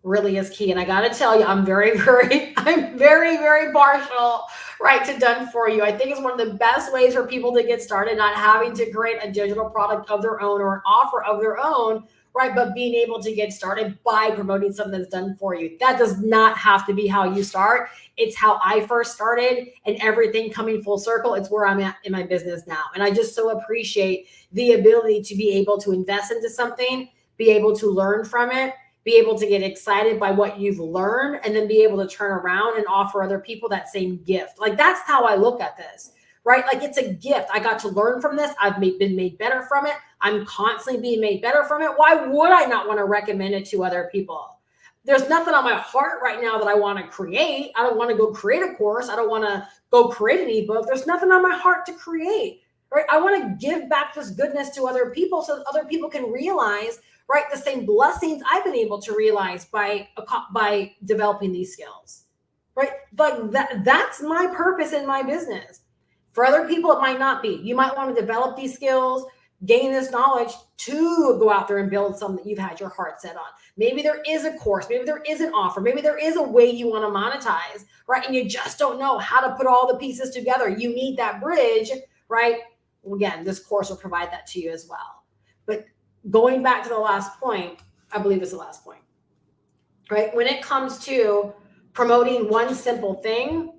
Really is key. And I got to tell you, I'm very, very partial, right, to done for you. I think it's one of the best ways for people to get started, not having to create a digital product of their own or an offer of their own, right, but being able to get started by promoting something that's done for you. That does not have to be how you start. It's how I first started, and everything coming full circle. It's where I'm at in my business now. And I just so appreciate the ability to be able to invest into something, be able to learn from it, be able to get excited by what you've learned, and then be able to turn around and offer other people that same gift. Like, that's how I look at this, right? Like, it's a gift. I got to learn from this. I've been made better from it. I'm constantly being made better from it. Why would I not want to recommend it to other people? There's nothing on my heart right now that I want to create. I don't want to go create a course. I don't want to go create an ebook. There's nothing on my heart to create, right? I want to give back this goodness to other people so that other people can realize, right, the same blessings I've been able to realize by developing these skills, right? Like that's my purpose in my business. For other people, it might not be. You might want to develop these skills, gain this knowledge to go out there and build something that you've had your heart set on. Maybe there is a course, maybe there is an offer, maybe there is a way you want to monetize, right? And you just don't know how to put all the pieces together. You need that bridge, right? Well, again, this course will provide that to you as well. But going back to the last point, I believe it's the last point, right? When it comes to promoting one simple thing,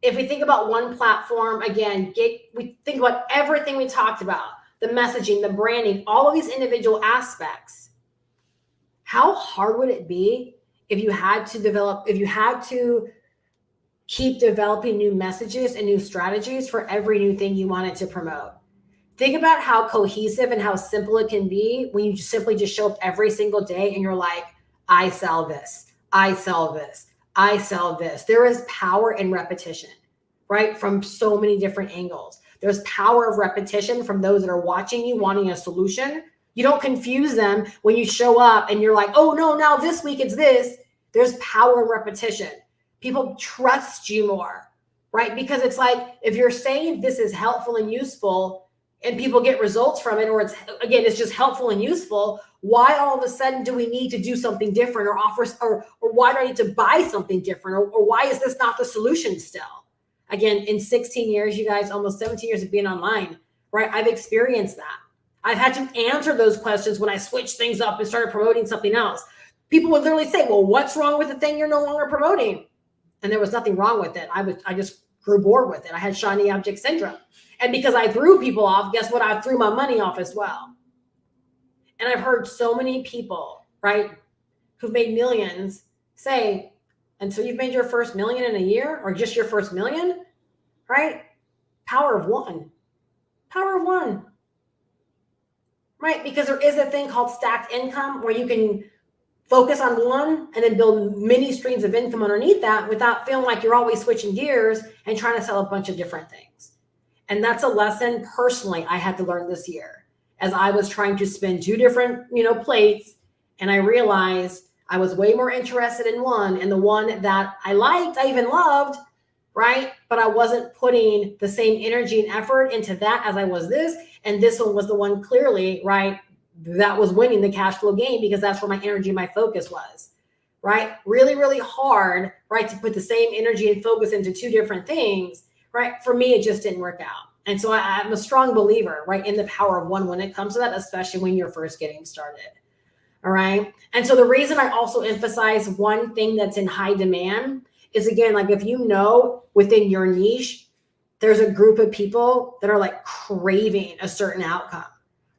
if we think about one platform, again, we think about everything we talked about, the messaging, the branding, all of these individual aspects. How hard would it be if you had to keep developing new messages and new strategies for every new thing you wanted to promote? Think about how cohesive and how simple it can be when you simply just show up every single day and you're like, I sell this, I sell this, I sell this. There is power in repetition, right? From so many different angles. There's power of repetition from those that are watching you wanting a solution. You don't confuse them when you show up and you're like, oh no, now this week it's this. There's power in repetition. People trust you more, right? Because it's like, if you're saying this is helpful and useful and people get results from it, or it's just helpful and useful, why all of a sudden do we need to do something different or offer, or why do I need to buy something different? Or why is this not the solution still? Again, in 16 years, you guys, almost 17 years of being online, right? I've experienced that. I've had to answer those questions when I switched things up and started promoting something else. People would literally say, well, what's wrong with the thing you're no longer promoting? And there was nothing wrong with it. I just grew bored with it. I had shiny object syndrome. And because I threw people off, guess what? I threw my money off as well. And I've heard so many people, right, who've made millions say, until you've made your first million in a year, or just your first million, right? Power of one. Power of one. Right? Because there is a thing called stacked income where you can focus on one and then build many streams of income underneath that without feeling like you're always switching gears and trying to sell a bunch of different things. And that's a lesson personally I had to learn this year as I was trying to spin two different, plates. And I realized I was way more interested in one, and the one that I liked, I even loved, right? But I wasn't putting the same energy and effort into that as I was this. And this one was the one clearly, right, that was winning the cash flow game, because that's where my energy, my focus was, right? Really, really hard, right, to put the same energy and focus into two different things, right? For me, it just didn't work out. And so I'm a strong believer, right, in the power of one when it comes to that, especially when you're first getting started. All right. And so the reason I also emphasize one thing that's in high demand is, again, like, if you know within your niche, there's a group of people that are like craving a certain outcome,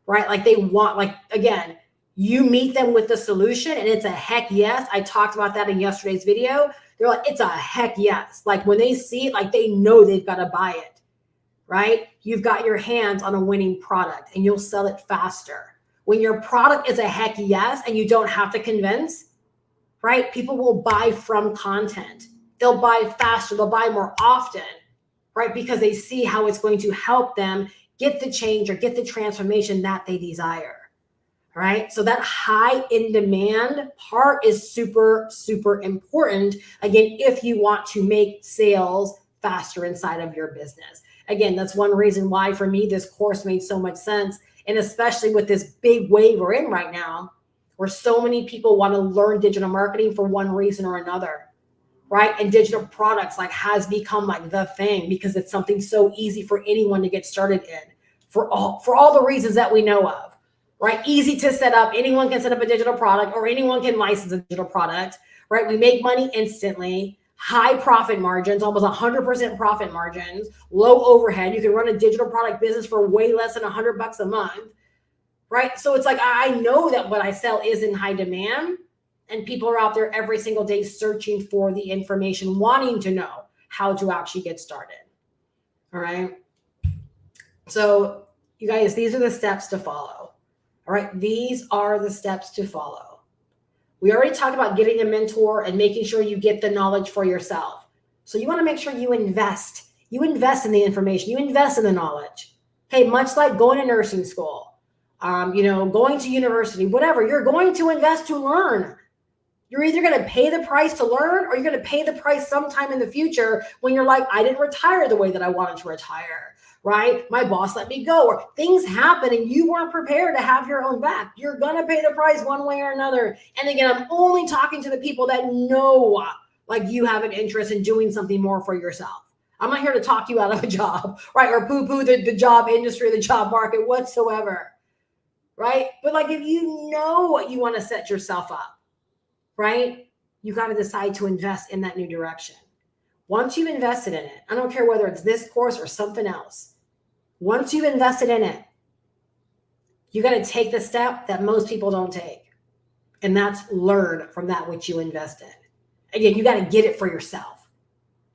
right? Like they want, like, again, you meet them with the solution and it's a heck yes. I talked about that in yesterday's video. They're like, it's a heck yes. Like when they see it, like they know they've got to buy it, right? You've got your hands on a winning product and you'll sell it faster. When your product is a heck yes and you don't have to convince, right? People will buy from content. They'll buy faster. They'll buy more often, right? Because they see how it's going to help them get the change or get the transformation that they desire, right? So that high in demand part is super, super important. Again, if you want to make sales faster inside of your business. Again, that's one reason why for me, this course made so much sense. And especially with this big wave we're in right now, where so many people want to learn digital marketing for one reason or another, right? And digital products like has become like the thing because it's something so easy for anyone to get started in for all the reasons that we know of, right? Easy to set up. Anyone can set up a digital product or anyone can license a digital product, right? We make money instantly. High profit margins, almost 100% profit margins, low overhead. You can run a digital product business for way less than $100 a month, right? So it's like, I know that what I sell is in high demand and people are out there every single day searching for the information, wanting to know how to actually get started. All right. So you guys, these are the steps to follow. All right. These are the steps to follow. We already talked about getting a mentor and making sure you get the knowledge for yourself. So you want to make sure you invest. You invest in the information. You invest in the knowledge. Okay, much like going to nursing school, going to university, whatever. You're going to invest to learn. You're either going to pay the price to learn or you're going to pay the price sometime in the future when you're like, I didn't retire the way that I wanted to retire. Right? My boss let me go, or things happen and you weren't prepared to have your own back. You're going to pay the price one way or another. And again, I'm only talking to the people that know like you have an interest in doing something more for yourself. I'm not here to talk you out of a job, right? Or poo-poo the job industry, the job market whatsoever, right? But like, if you know what you want to set yourself up, right? You got to decide to invest in that new direction. Once you've invested in it, I don't care whether it's this course or something else, once you've invested in it, you got to take the step that most people don't take. And that's learn from that which you invest in. Again, you got to get it for yourself.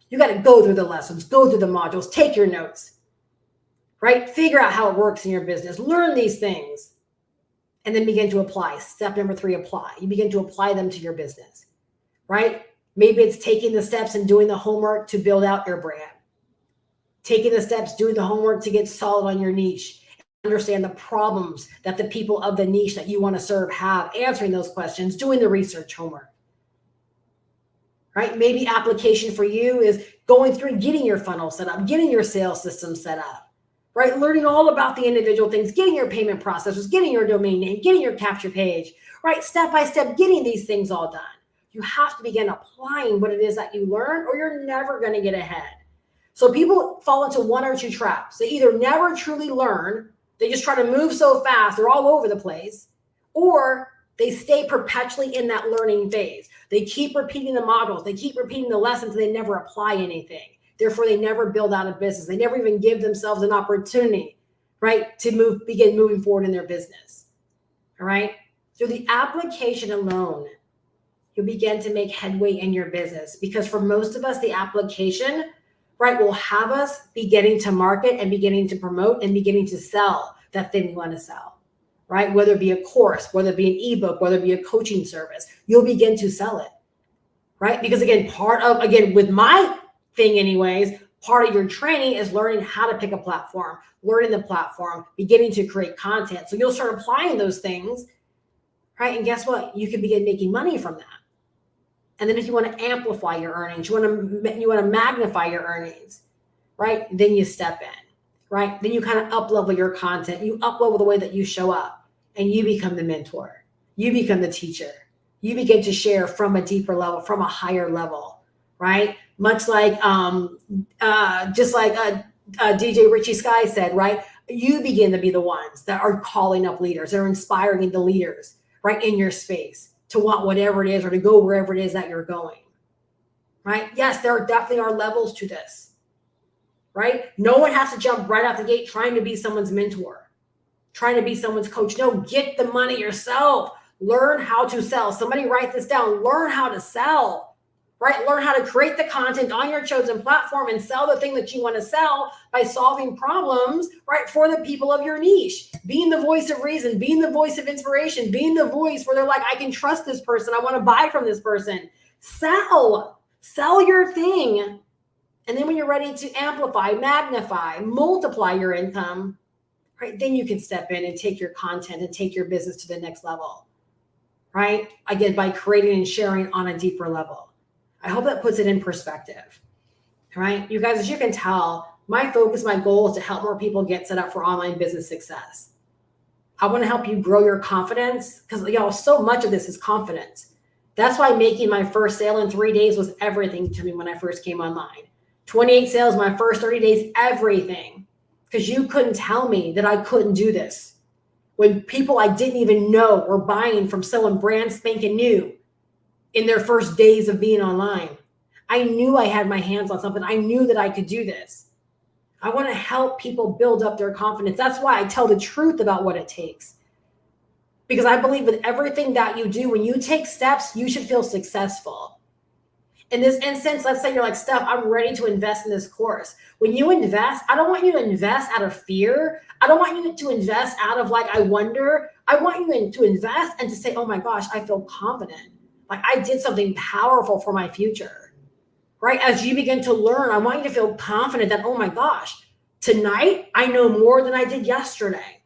You got to go through the lessons, go through the modules, take your notes, right? Figure out how it works in your business, learn these things, and then begin to apply. Step number 3, apply. You begin to apply them to your business, right? Maybe it's taking the steps and doing the homework to build out your brand, taking the steps, doing the homework to get solid on your niche, understand the problems that the people of the niche that you want to serve have, answering those questions, doing the research homework, right? Maybe application for you is going through and getting your funnel set up, getting your sales system set up, right? Learning all about the individual things, getting your payment processors, getting your domain name, getting your capture page, right? Step by step, getting these things all done. You have to begin applying what it is that you learn, or you're never going to get ahead. So people fall into one or two traps. They either never truly learn, they just try to move so fast, they're all over the place, or they stay perpetually in that learning phase. They keep repeating the modules, they keep repeating the lessons, and they never apply anything. Therefore, they never build out a business. They never even give themselves an opportunity, right, to begin moving forward in their business. All right. Through the application alone, you'll begin to make headway in your business, because for most of us, the application, right, will have us beginning to market and beginning to promote and beginning to sell that thing you want to sell, right? Whether it be a course, whether it be an ebook, whether it be a coaching service, you'll begin to sell it, right? Because again, with my thing anyways, part of your training is learning how to pick a platform, learning the platform, beginning to create content. So you'll start applying those things, right? And guess what? You can begin making money from that. And then if you want to amplify your earnings, you want to magnify your earnings, right? Then you step in, right? Then you kind of up-level your content. You up-level the way that you show up, and you become the mentor. You become the teacher. You begin to share from a deeper level, from a higher level, right? Much like, just like DJ Richie Sky said, right? You begin to be the ones that are calling up leaders. They're inspiring the leaders, right, in your space, to want whatever it is, or to go wherever it is that you're going, right? Yes, there definitely are levels to this, right? No one has to jump right out the gate trying to be someone's mentor, trying to be someone's coach. No, get the money yourself. Learn how to sell. Somebody write this down. Learn how to sell, right? Learn how to create the content on your chosen platform and sell the thing that you want to sell by solving problems, right, for the people of your niche. Being the voice of reason, being the voice of inspiration, being the voice where they're like, I can trust this person. I want to buy from this person. Sell your thing. And then when you're ready to amplify, magnify, multiply your income, right, then you can step in and take your content and take your business to the next level, right? Again, by creating and sharing on a deeper level. I hope that puts it in perspective, right? You guys, as you can tell, my focus, my goal is to help more people get set up for online business success. I want to help you grow your confidence, because y'all, so much of this is confidence. That's why making my first sale in 3 days was everything to me when I first came online. 28 sales, my first 30 days, everything. Because you couldn't tell me that I couldn't do this. When people I didn't even know were buying from someone brand spanking new in their first days of being online, I knew I had my hands on something. I knew that I could do this. I want to help people build up their confidence. That's why I tell the truth about what it takes. Because I believe with everything that you do, when you take steps, you should feel successful. In this instance, let's say you're like, Steph, I'm ready to invest in this course. When you invest, I don't want you to invest out of fear. I don't want you to invest out of like, I wonder. I want you to invest and to say, oh my gosh, I feel confident. Like I did something powerful for my future, right? As you begin to learn, I want you to feel confident that, oh my gosh, tonight I know more than I did yesterday,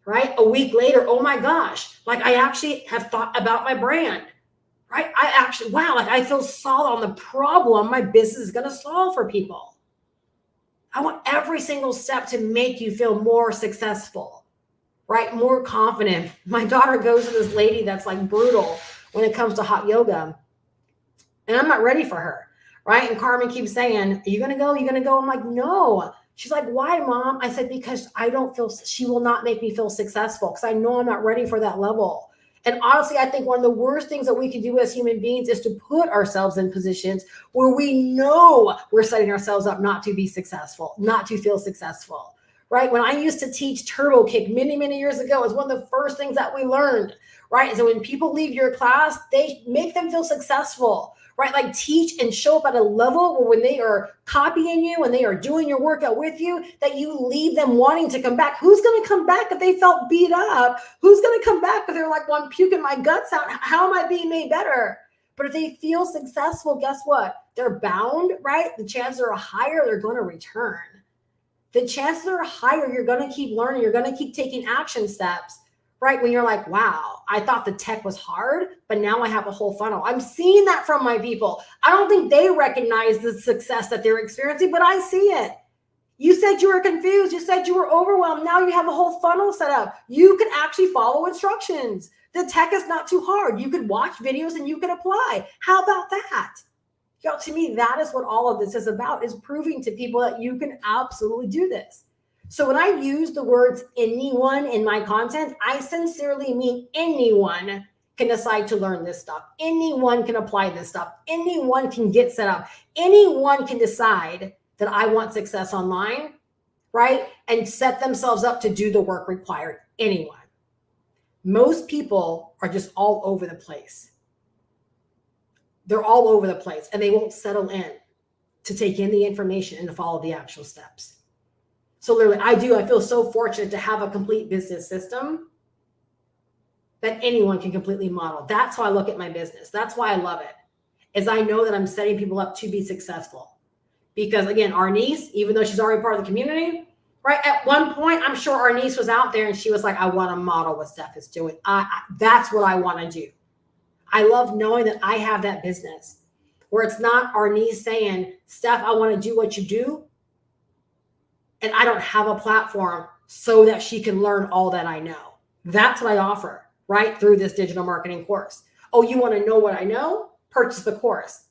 right? A week later, oh my gosh, like I actually have thought about my brand, right? I actually, wow, like I feel solid on the problem my business is going to solve for people. I want every single step to make you feel more successful, right? More confident. My daughter goes to this lady that's like brutal when it comes to hot yoga, and I'm not ready for her, right? And Carmen keeps saying, are you going to go? Are you going to go? I'm like, no. She's like, why, Mom? I said, because I don't feel, she will not make me feel successful, because I know I'm not ready for that level. And honestly, I think one of the worst things that we can do as human beings is to put ourselves in positions where we know we're setting ourselves up not to be successful, not to feel successful, right? When I used to teach turbo kick many, many years ago, it was one of the first things that we learned, right? So when people leave your class, they make them feel successful, right? Like teach and show up at a level where when they are copying you, when they are doing your workout with you, that you leave them wanting to come back. Who's going to come back if they felt beat up? Who's going to come back if they're like, well, I'm puking my guts out? How am I being made better? But if they feel successful, guess what? They're bound, right? The chances are higher they're going to return. The chances are higher you're going to keep learning. You're going to keep taking action steps. Right? When you're like, wow, I thought the tech was hard, but now I have a whole funnel. I'm seeing that from my people. I don't think they recognize the success that they're experiencing, but I see it. You said you were confused. You said you were overwhelmed. Now you have a whole funnel set up. You can actually follow instructions. The tech is not too hard. You could watch videos and you can apply. How about that? You know, to me, that is what all of this is about, is proving to people that you can absolutely do this. So when I use the words anyone in my content, I sincerely mean anyone can decide to learn this stuff. Anyone can apply this stuff. Anyone can get set up. Anyone can decide that I want success online, right? And set themselves up to do the work required. Anyone. Most people are just all over the place. They're all over the place and they won't settle in to take in the information and to follow the actual steps. So literally, I feel so fortunate to have a complete business system that anyone can completely model. That's how I look at my business. That's why I love it, is I know that I'm setting people up to be successful. Because again, our niece, even though she's already part of the community, right? At one point, I'm sure our niece was out there and she was like, I want to model what Steph is doing. That's what I want to do. I love knowing that I have that business where it's not our niece saying, Steph, I want to do what you do. And I don't have a platform so that she can learn all that I know. That's what I offer, right? Through this digital marketing course. Oh, you want to know what I know? Purchase the course.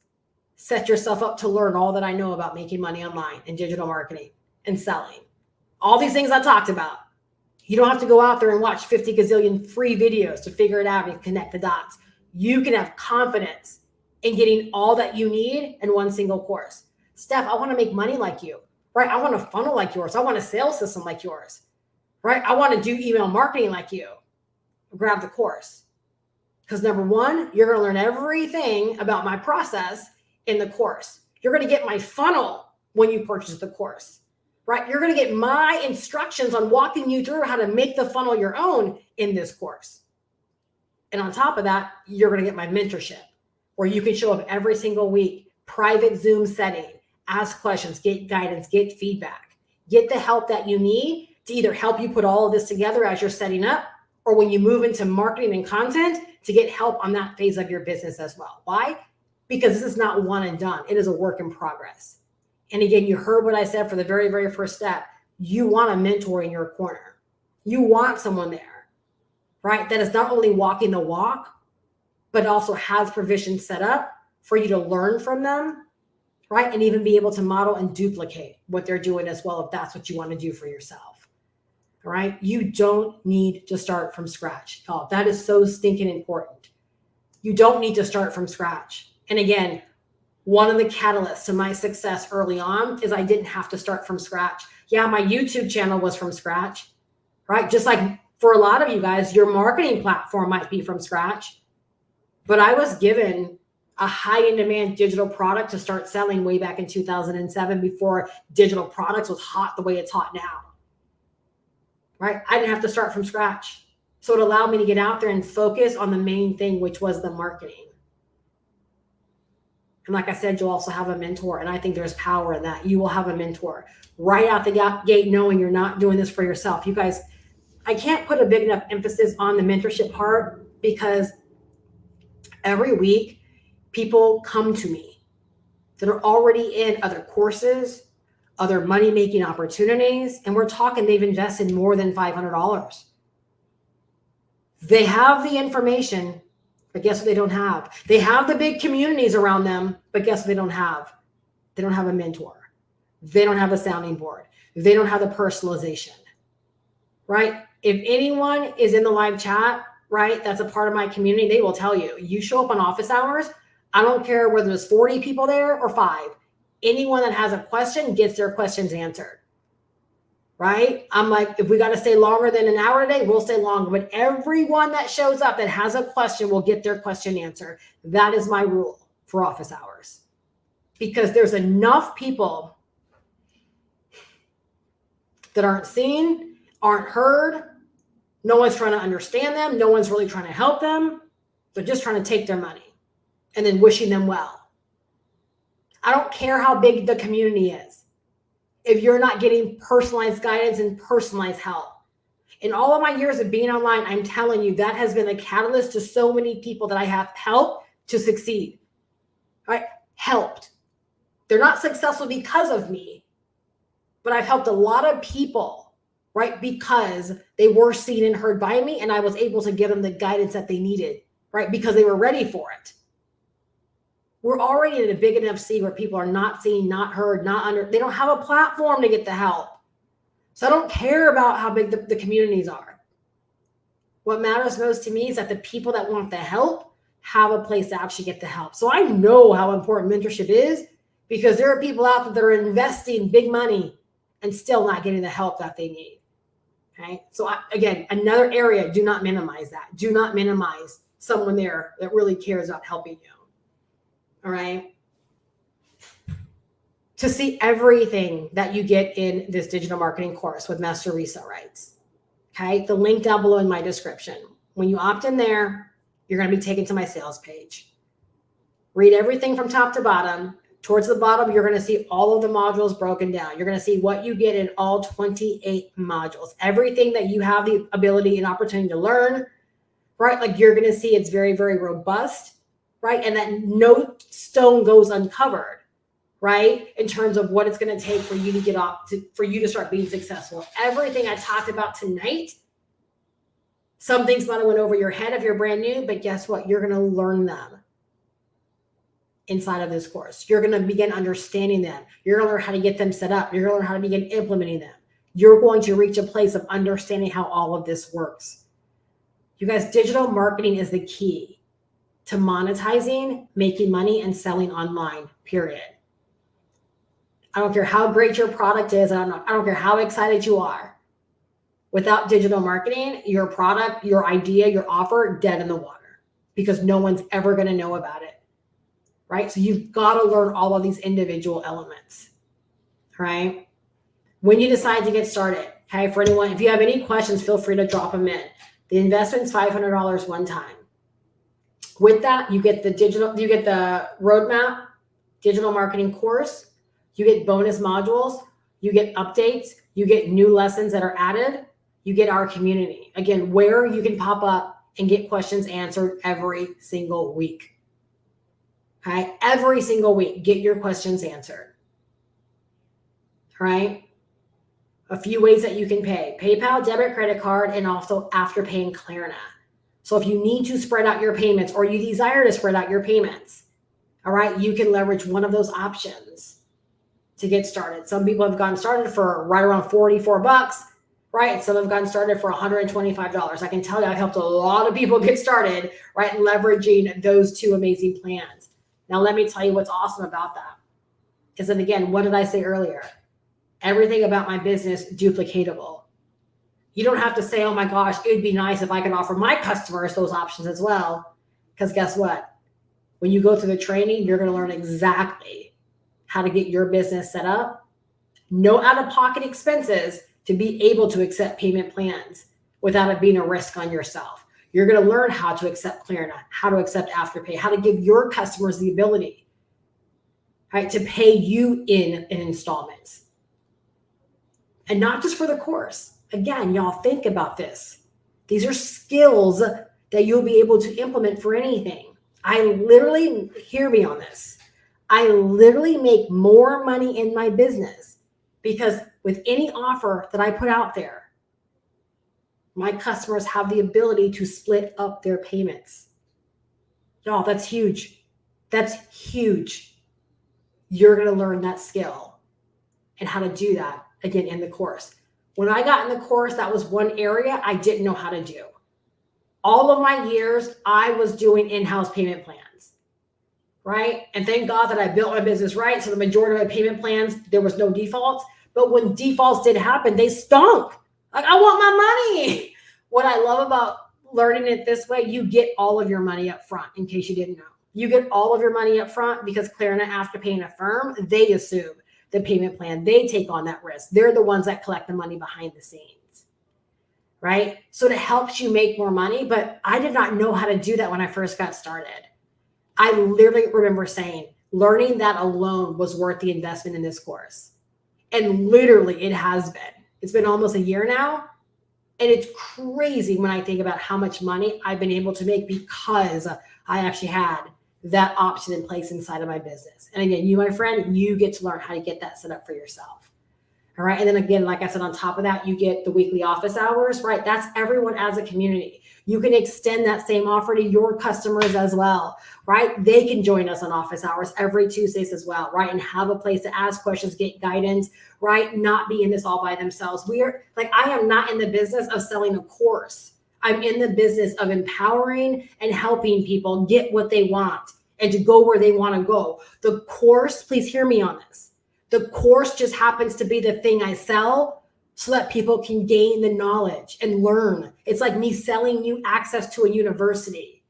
Set yourself up to learn all that I know about making money online and digital marketing and selling. All these things I talked about. You don't have to go out there and watch 50 gazillion free videos to figure it out and connect the dots. You can have confidence in getting all that you need in one single course. Steph, I want to make money like you. Right? I want a funnel like yours. I want a sales system like yours, right? I want to do email marketing like you. Grab the course. Because number one, you're going to learn everything about my process in the course. You're going to get my funnel when you purchase the course, right? You're going to get my instructions on walking you through how to make the funnel your own in this course. And on top of that, you're going to get my mentorship where you can show up every single week, private Zoom setting, ask questions, get guidance, get feedback, get the help that you need to either help you put all of this together as you're setting up, or when you move into marketing and content, to get help on that phase of your business as well. Why? Because this is not one and done. It is a work in progress. And again, you heard what I said for the very, very first step. You want a mentor in your corner. You want someone there, right? That is not only walking the walk, but also has provisions set up for you to learn from them, right? And even be able to model and duplicate what they're doing as well, if that's what you want to do for yourself. All right. You don't need to start from scratch. Oh, that is so stinking important. You don't need to start from scratch. And again, one of the catalysts to my success early on is I didn't have to start from scratch. Yeah, my YouTube channel was from scratch, right? Just like for a lot of you guys, your marketing platform might be from scratch, but I was given a high in demand digital product to start selling way back in 2007 before digital products was hot the way it's hot now, right? I didn't have to start from scratch. So it allowed me to get out there and focus on the main thing, which was the marketing. And like I said, you'll also have a mentor. And I think there's power in that. You will have a mentor right out the gate, knowing you're not doing this for yourself. You guys, I can't put a big enough emphasis on the mentorship part, because every week, people come to me that are already in other courses, other money-making opportunities, and we're talking they've invested more than $500. They have the information, but guess what they don't have? They have the big communities around them, but guess what they don't have? They don't have a mentor. They don't have a sounding board. They don't have the personalization, right? If anyone is in the live chat right? That's a part of my community. They will tell you, you show up on office hours. I don't care whether there's 40 people there or 5. Anyone that has a question gets their questions answered, right? I'm like, if we got to stay longer than an hour today, we'll stay longer. But everyone that shows up that has a question will get their question answered. That is my rule for office hours, because there's enough people that aren't seen, aren't heard. No one's trying to understand them. No one's really trying to help them. They're just trying to take their money and then wishing them well. I don't care how big the community is. If you're not getting personalized guidance and personalized help. In all of my years of being online, I'm telling you, that has been a catalyst to so many people that I have helped to succeed, right? Helped. They're not successful because of me, but I've helped a lot of people, right? Because they were seen and heard by me, and I was able to give them the guidance that they needed, right? Because they were ready for it. We're already in a big enough sea where people are not seen, not heard, they don't have a platform to get the help. So I don't care about how big the communities are. What matters most to me is that the people that want the help have a place to actually get the help. So I know how important mentorship is, because there are people out there that are investing big money and still not getting the help that they need. Okay. So again, another area, do not minimize that. Do not minimize someone there that really cares about helping you. All right. To see everything that you get in this digital marketing course with Master Resale Rights. Okay. The link down below in my description. When you opt in there, you're going to be taken to my sales page. Read everything from top to bottom. Towards the bottom, you're going to see all of the modules broken down. You're going to see what you get in all 28 modules. Everything that you have the ability and opportunity to learn, right? Like, you're going to see it's very, very robust, right? And that no stone goes uncovered, right? In terms of what it's going to take for you to get off, for you to start being successful. Everything I talked about tonight, some things might have went over your head if you're brand new, but guess what? You're going to learn them inside of this course. You're going to begin understanding them. You're going to learn how to get them set up. You're going to learn how to begin implementing them. You're going to reach a place of understanding how all of this works. You guys, digital marketing is the key to monetizing, making money, and selling online, period. I don't care how great your product is. I don't care how excited you are. Without digital marketing, your product, your idea, your offer, dead in the water, because no one's ever going to know about it. Right? So you've got to learn all of these individual elements. Right? When you decide to get started, okay, for anyone, if you have any questions, feel free to drop them in. The investment's $500 one time. With that, you get the roadmap, digital marketing course, you get bonus modules, you get updates, you get new lessons that are added, you get our community. Again, where you can pop up and get questions answered every single week. Okay, every single week, get your questions answered. All right. A few ways that you can pay: PayPal, debit, credit card, and also Afterpay and Klarna. So if you need to spread out your payments, or you desire to spread out your payments, all right, you can leverage one of those options to get started. Some people have gotten started for right around $44, right? Some have gotten started for $125. I can tell you, I've helped a lot of people get started, right, leveraging those two amazing plans. Now, let me tell you what's awesome about that. Because then again, what did I say earlier? Everything about my business duplicatable. You don't have to say, oh my gosh, it would be nice if I could offer my customers those options as well. Because guess what? When you go through the training, you're going to learn exactly how to get your business set up. No out-of-pocket expenses to be able to accept payment plans without it being a risk on yourself. You're going to learn how to accept Klarna, how to accept Afterpay, how to give your customers the ability, right, to pay you in installments. And not just for the course. Again, y'all, think about this. These are skills that you'll be able to implement for anything. Hear me on this. I literally make more money in my business because with any offer that I put out there, my customers have the ability to split up their payments. Y'all, that's huge. That's huge. You're going to learn that skill and how to do that, again, in the course. When I got in the course, that was one area I didn't know how to do. All of my years, I was doing in-house payment plans, right? And thank God that I built my business right. So the majority of my payment plans, there was no defaults. But when defaults did happen, they stunk. Like, I want my money. What I love about learning it this way, you get all of your money up front, in case you didn't know. You get all of your money up front because Klarna, after paying a firm, they assume the payment plan. They take on that risk. They're the ones that collect the money behind the scenes, right? So it helps you make more money, but I did not know how to do that when I first got started. I literally remember saying, learning that alone was worth the investment in this course. And literally it has been. It's been almost a year now. And it's crazy when I think about how much money I've been able to make because I actually had that option in place inside of my business. And again, you, my friend, you get to learn how to get that set up for yourself. All right. And then again, like I said, on top of that, you get the weekly office hours, right? That's everyone as a community. You can extend that same offer to your customers as well, right? They can join us on office hours every Tuesdays as well, right? And have a place to ask questions, get guidance, right? Not be in this all by themselves. We are like, I am not in the business of selling a course. I'm in the business of empowering and helping people get what they want and to go where they want to go. The course, please hear me on this. The course just happens to be the thing I sell so that people can gain the knowledge and learn. It's like me selling you access to a university.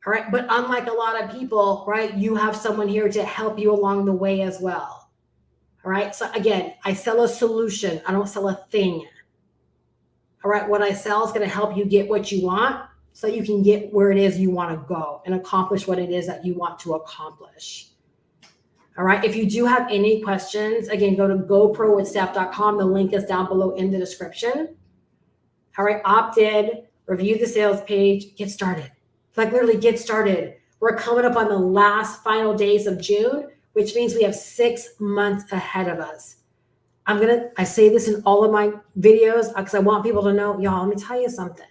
All right. But unlike a lot of people, right, you have someone here to help you along the way as well. All right. So again, I sell a solution. I don't sell a thing. All right. What I sell is going to help you get what you want so you can get where it is you want to go and accomplish what it is that you want to accomplish. All right. If you do have any questions, again, go to goprowithsteph.com. The link is down below in the description. All right. Opt in, review the sales page, get started. Like literally get started. We're coming up on the last final days of June, which means we have 6 months ahead of us. I say this in all of my videos because I want people to know, y'all, let me tell you something.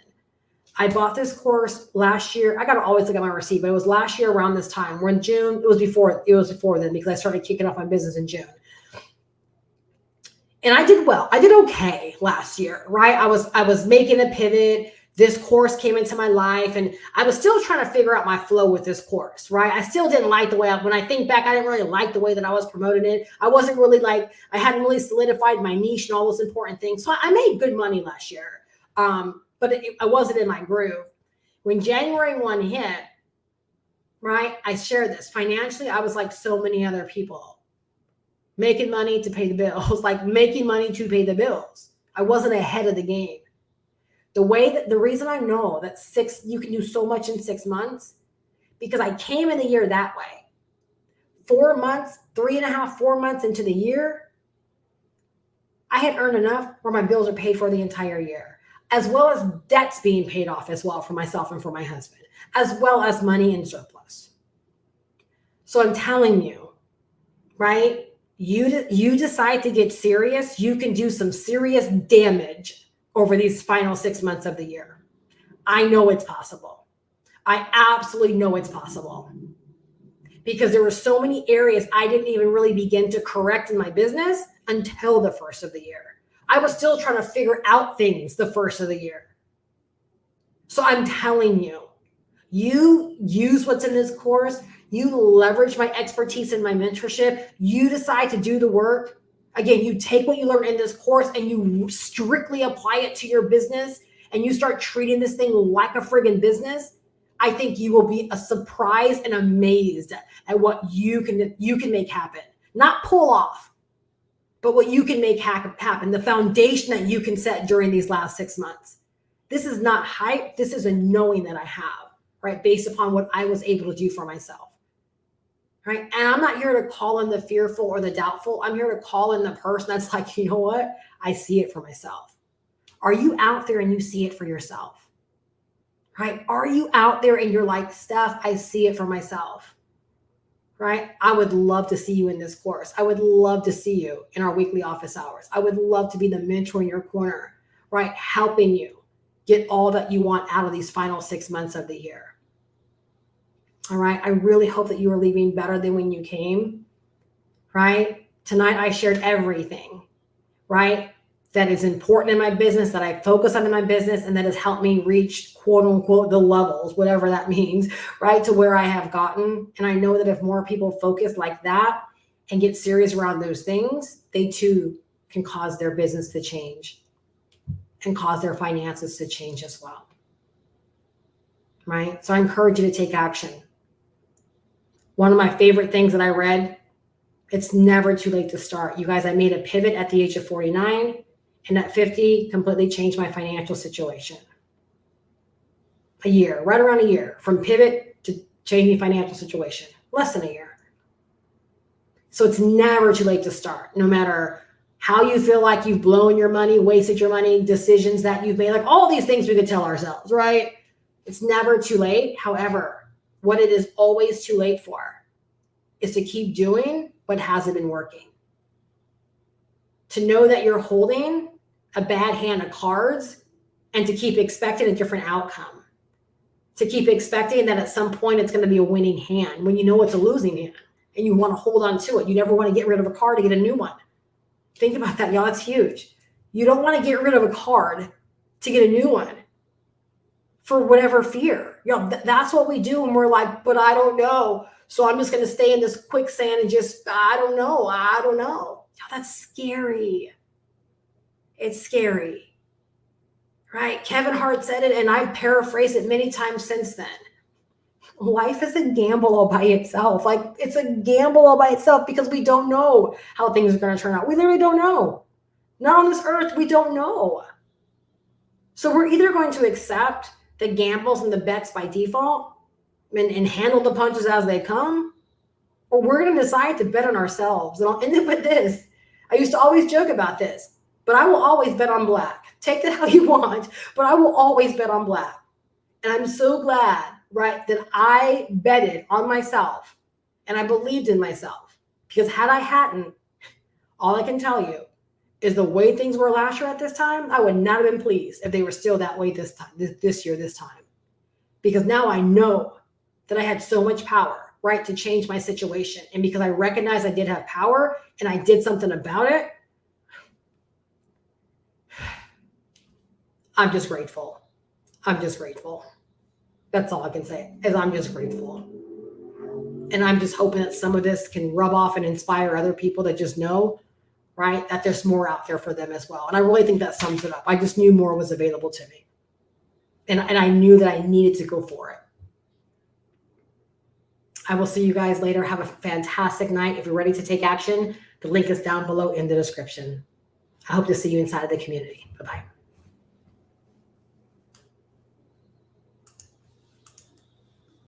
I bought this course last year. I got to always look at my receipt, but it was last year around this time. We're in June. It was before then because I started kicking off my business in June. And I did well. I did okay last year, right? I was making a pivot. This course came into my life and I was still trying to figure out my flow with this course, right? I still didn't like the way when I think back, I didn't really like the way that I was promoting it. I wasn't really I hadn't really solidified my niche and all those important things. So I made good money last year. But I wasn't in my groove. When January 1 hit, right, I shared this. Financially, I was like so many other people, making money to pay the bills, like making money to pay the bills. I wasn't ahead of the game. The reason I know that you can do so much in 6 months, because I came in the year that way. 4 months, 3.5, 4 months into the year, I had earned enough where my bills are paid for the entire year, as well as debts being paid off as well for myself and for my husband, as well as money in surplus. So I'm telling you, right? You decide to get serious, you can do some serious damage over these final 6 months of the year. I know it's possible. I absolutely know it's possible because there were so many areas I didn't even really begin to correct in my business until the first of the year. I was still trying to figure out things the first of the year. So I'm telling you, you use what's in this course, you leverage my expertise in my mentorship, you decide to do the work. Again, you take what you learn in this course and you strictly apply it to your business and you start treating this thing like a friggin' business. I think you will be surprised and amazed at what you can make happen. Not pull off, but what you can make happen, the foundation that you can set during these last 6 months. This is not hype. This is a knowing that I have, right? Based upon what I was able to do for myself, right? And I'm not here to call in the fearful or the doubtful. I'm here to call in the person that's like, you know what? I see it for myself. Are you out there and you see it for yourself, right? Are you out there and you're like, Steph, I see it for myself. Right? I would love to see you in this course. I would love to see you in our weekly office hours. I would love to be the mentor in your corner, right? Helping you get all that you want out of these final 6 months of the year. All right. I really hope that you are leaving better than when you came, right? Tonight, I shared everything, right? that is important in my business, that I focus on in my business, and that has helped me reach, quote unquote, the levels, whatever that means, right, to where I have gotten. And I know that if more people focus like that and get serious around those things, they too can cause their business to change and cause their finances to change as well, right? So I encourage you to take action. One of my favorite things that I read, it's never too late to start. You guys, I made a pivot at the age of 49, and at 50, completely changed my financial situation. A year, right around a year, from pivot to changing financial situation, less than a year. So it's never too late to start, no matter how you feel like you've blown your money, wasted your money, decisions that you've made, like all these things we could tell ourselves, right? It's never too late. However, what it is always too late for is to keep doing what hasn't been working. To know that you're holding a bad hand of cards and to keep expecting a different outcome. To keep expecting that at some point it's going to be a winning hand when you know it's a losing hand and you want to hold on to it. You never want to get rid of a card to get a new one. Think about that, y'all. It's huge. You don't want to get rid of a card to get a new one for whatever fear. That's what we do when we're like, but I don't know. So I'm just going to stay in this quicksand and just, I don't know. Y'all, that's scary. It's scary, right? Kevin Hart said it, and I've paraphrased it many times since then. Life is a gamble all by itself. Like, it's a gamble all by itself because we don't know how things are going to turn out. We literally don't know. Not on this earth, we don't know. So we're either going to accept the gambles and the bets by default and handle the punches as they come, or we're going to decide to bet on ourselves. And I'll end it with this. I used to always joke about this, but I will always bet on black. Take that how you want, but I will always bet on black. And I'm so glad, right, that I betted on myself and I believed in myself, because had I hadn't, all I can tell you is the way things were last year at this time, I would not have been pleased if they were still that way this time, this year, this time. Because now I know that I had so much power, right, to change my situation. And because I recognized I did have power and I did something about it, I'm just grateful. I'm just grateful. That's all I can say, is I'm just grateful. And I'm just hoping that some of this can rub off and inspire other people that just know, right, that there's more out there for them as well. And I really think that sums it up. I just knew more was available to me. And I knew that I needed to go for it. I will see you guys later. Have a fantastic night. If you're ready to take action, the link is down below in the description. I hope to see you inside of the community. Bye-bye.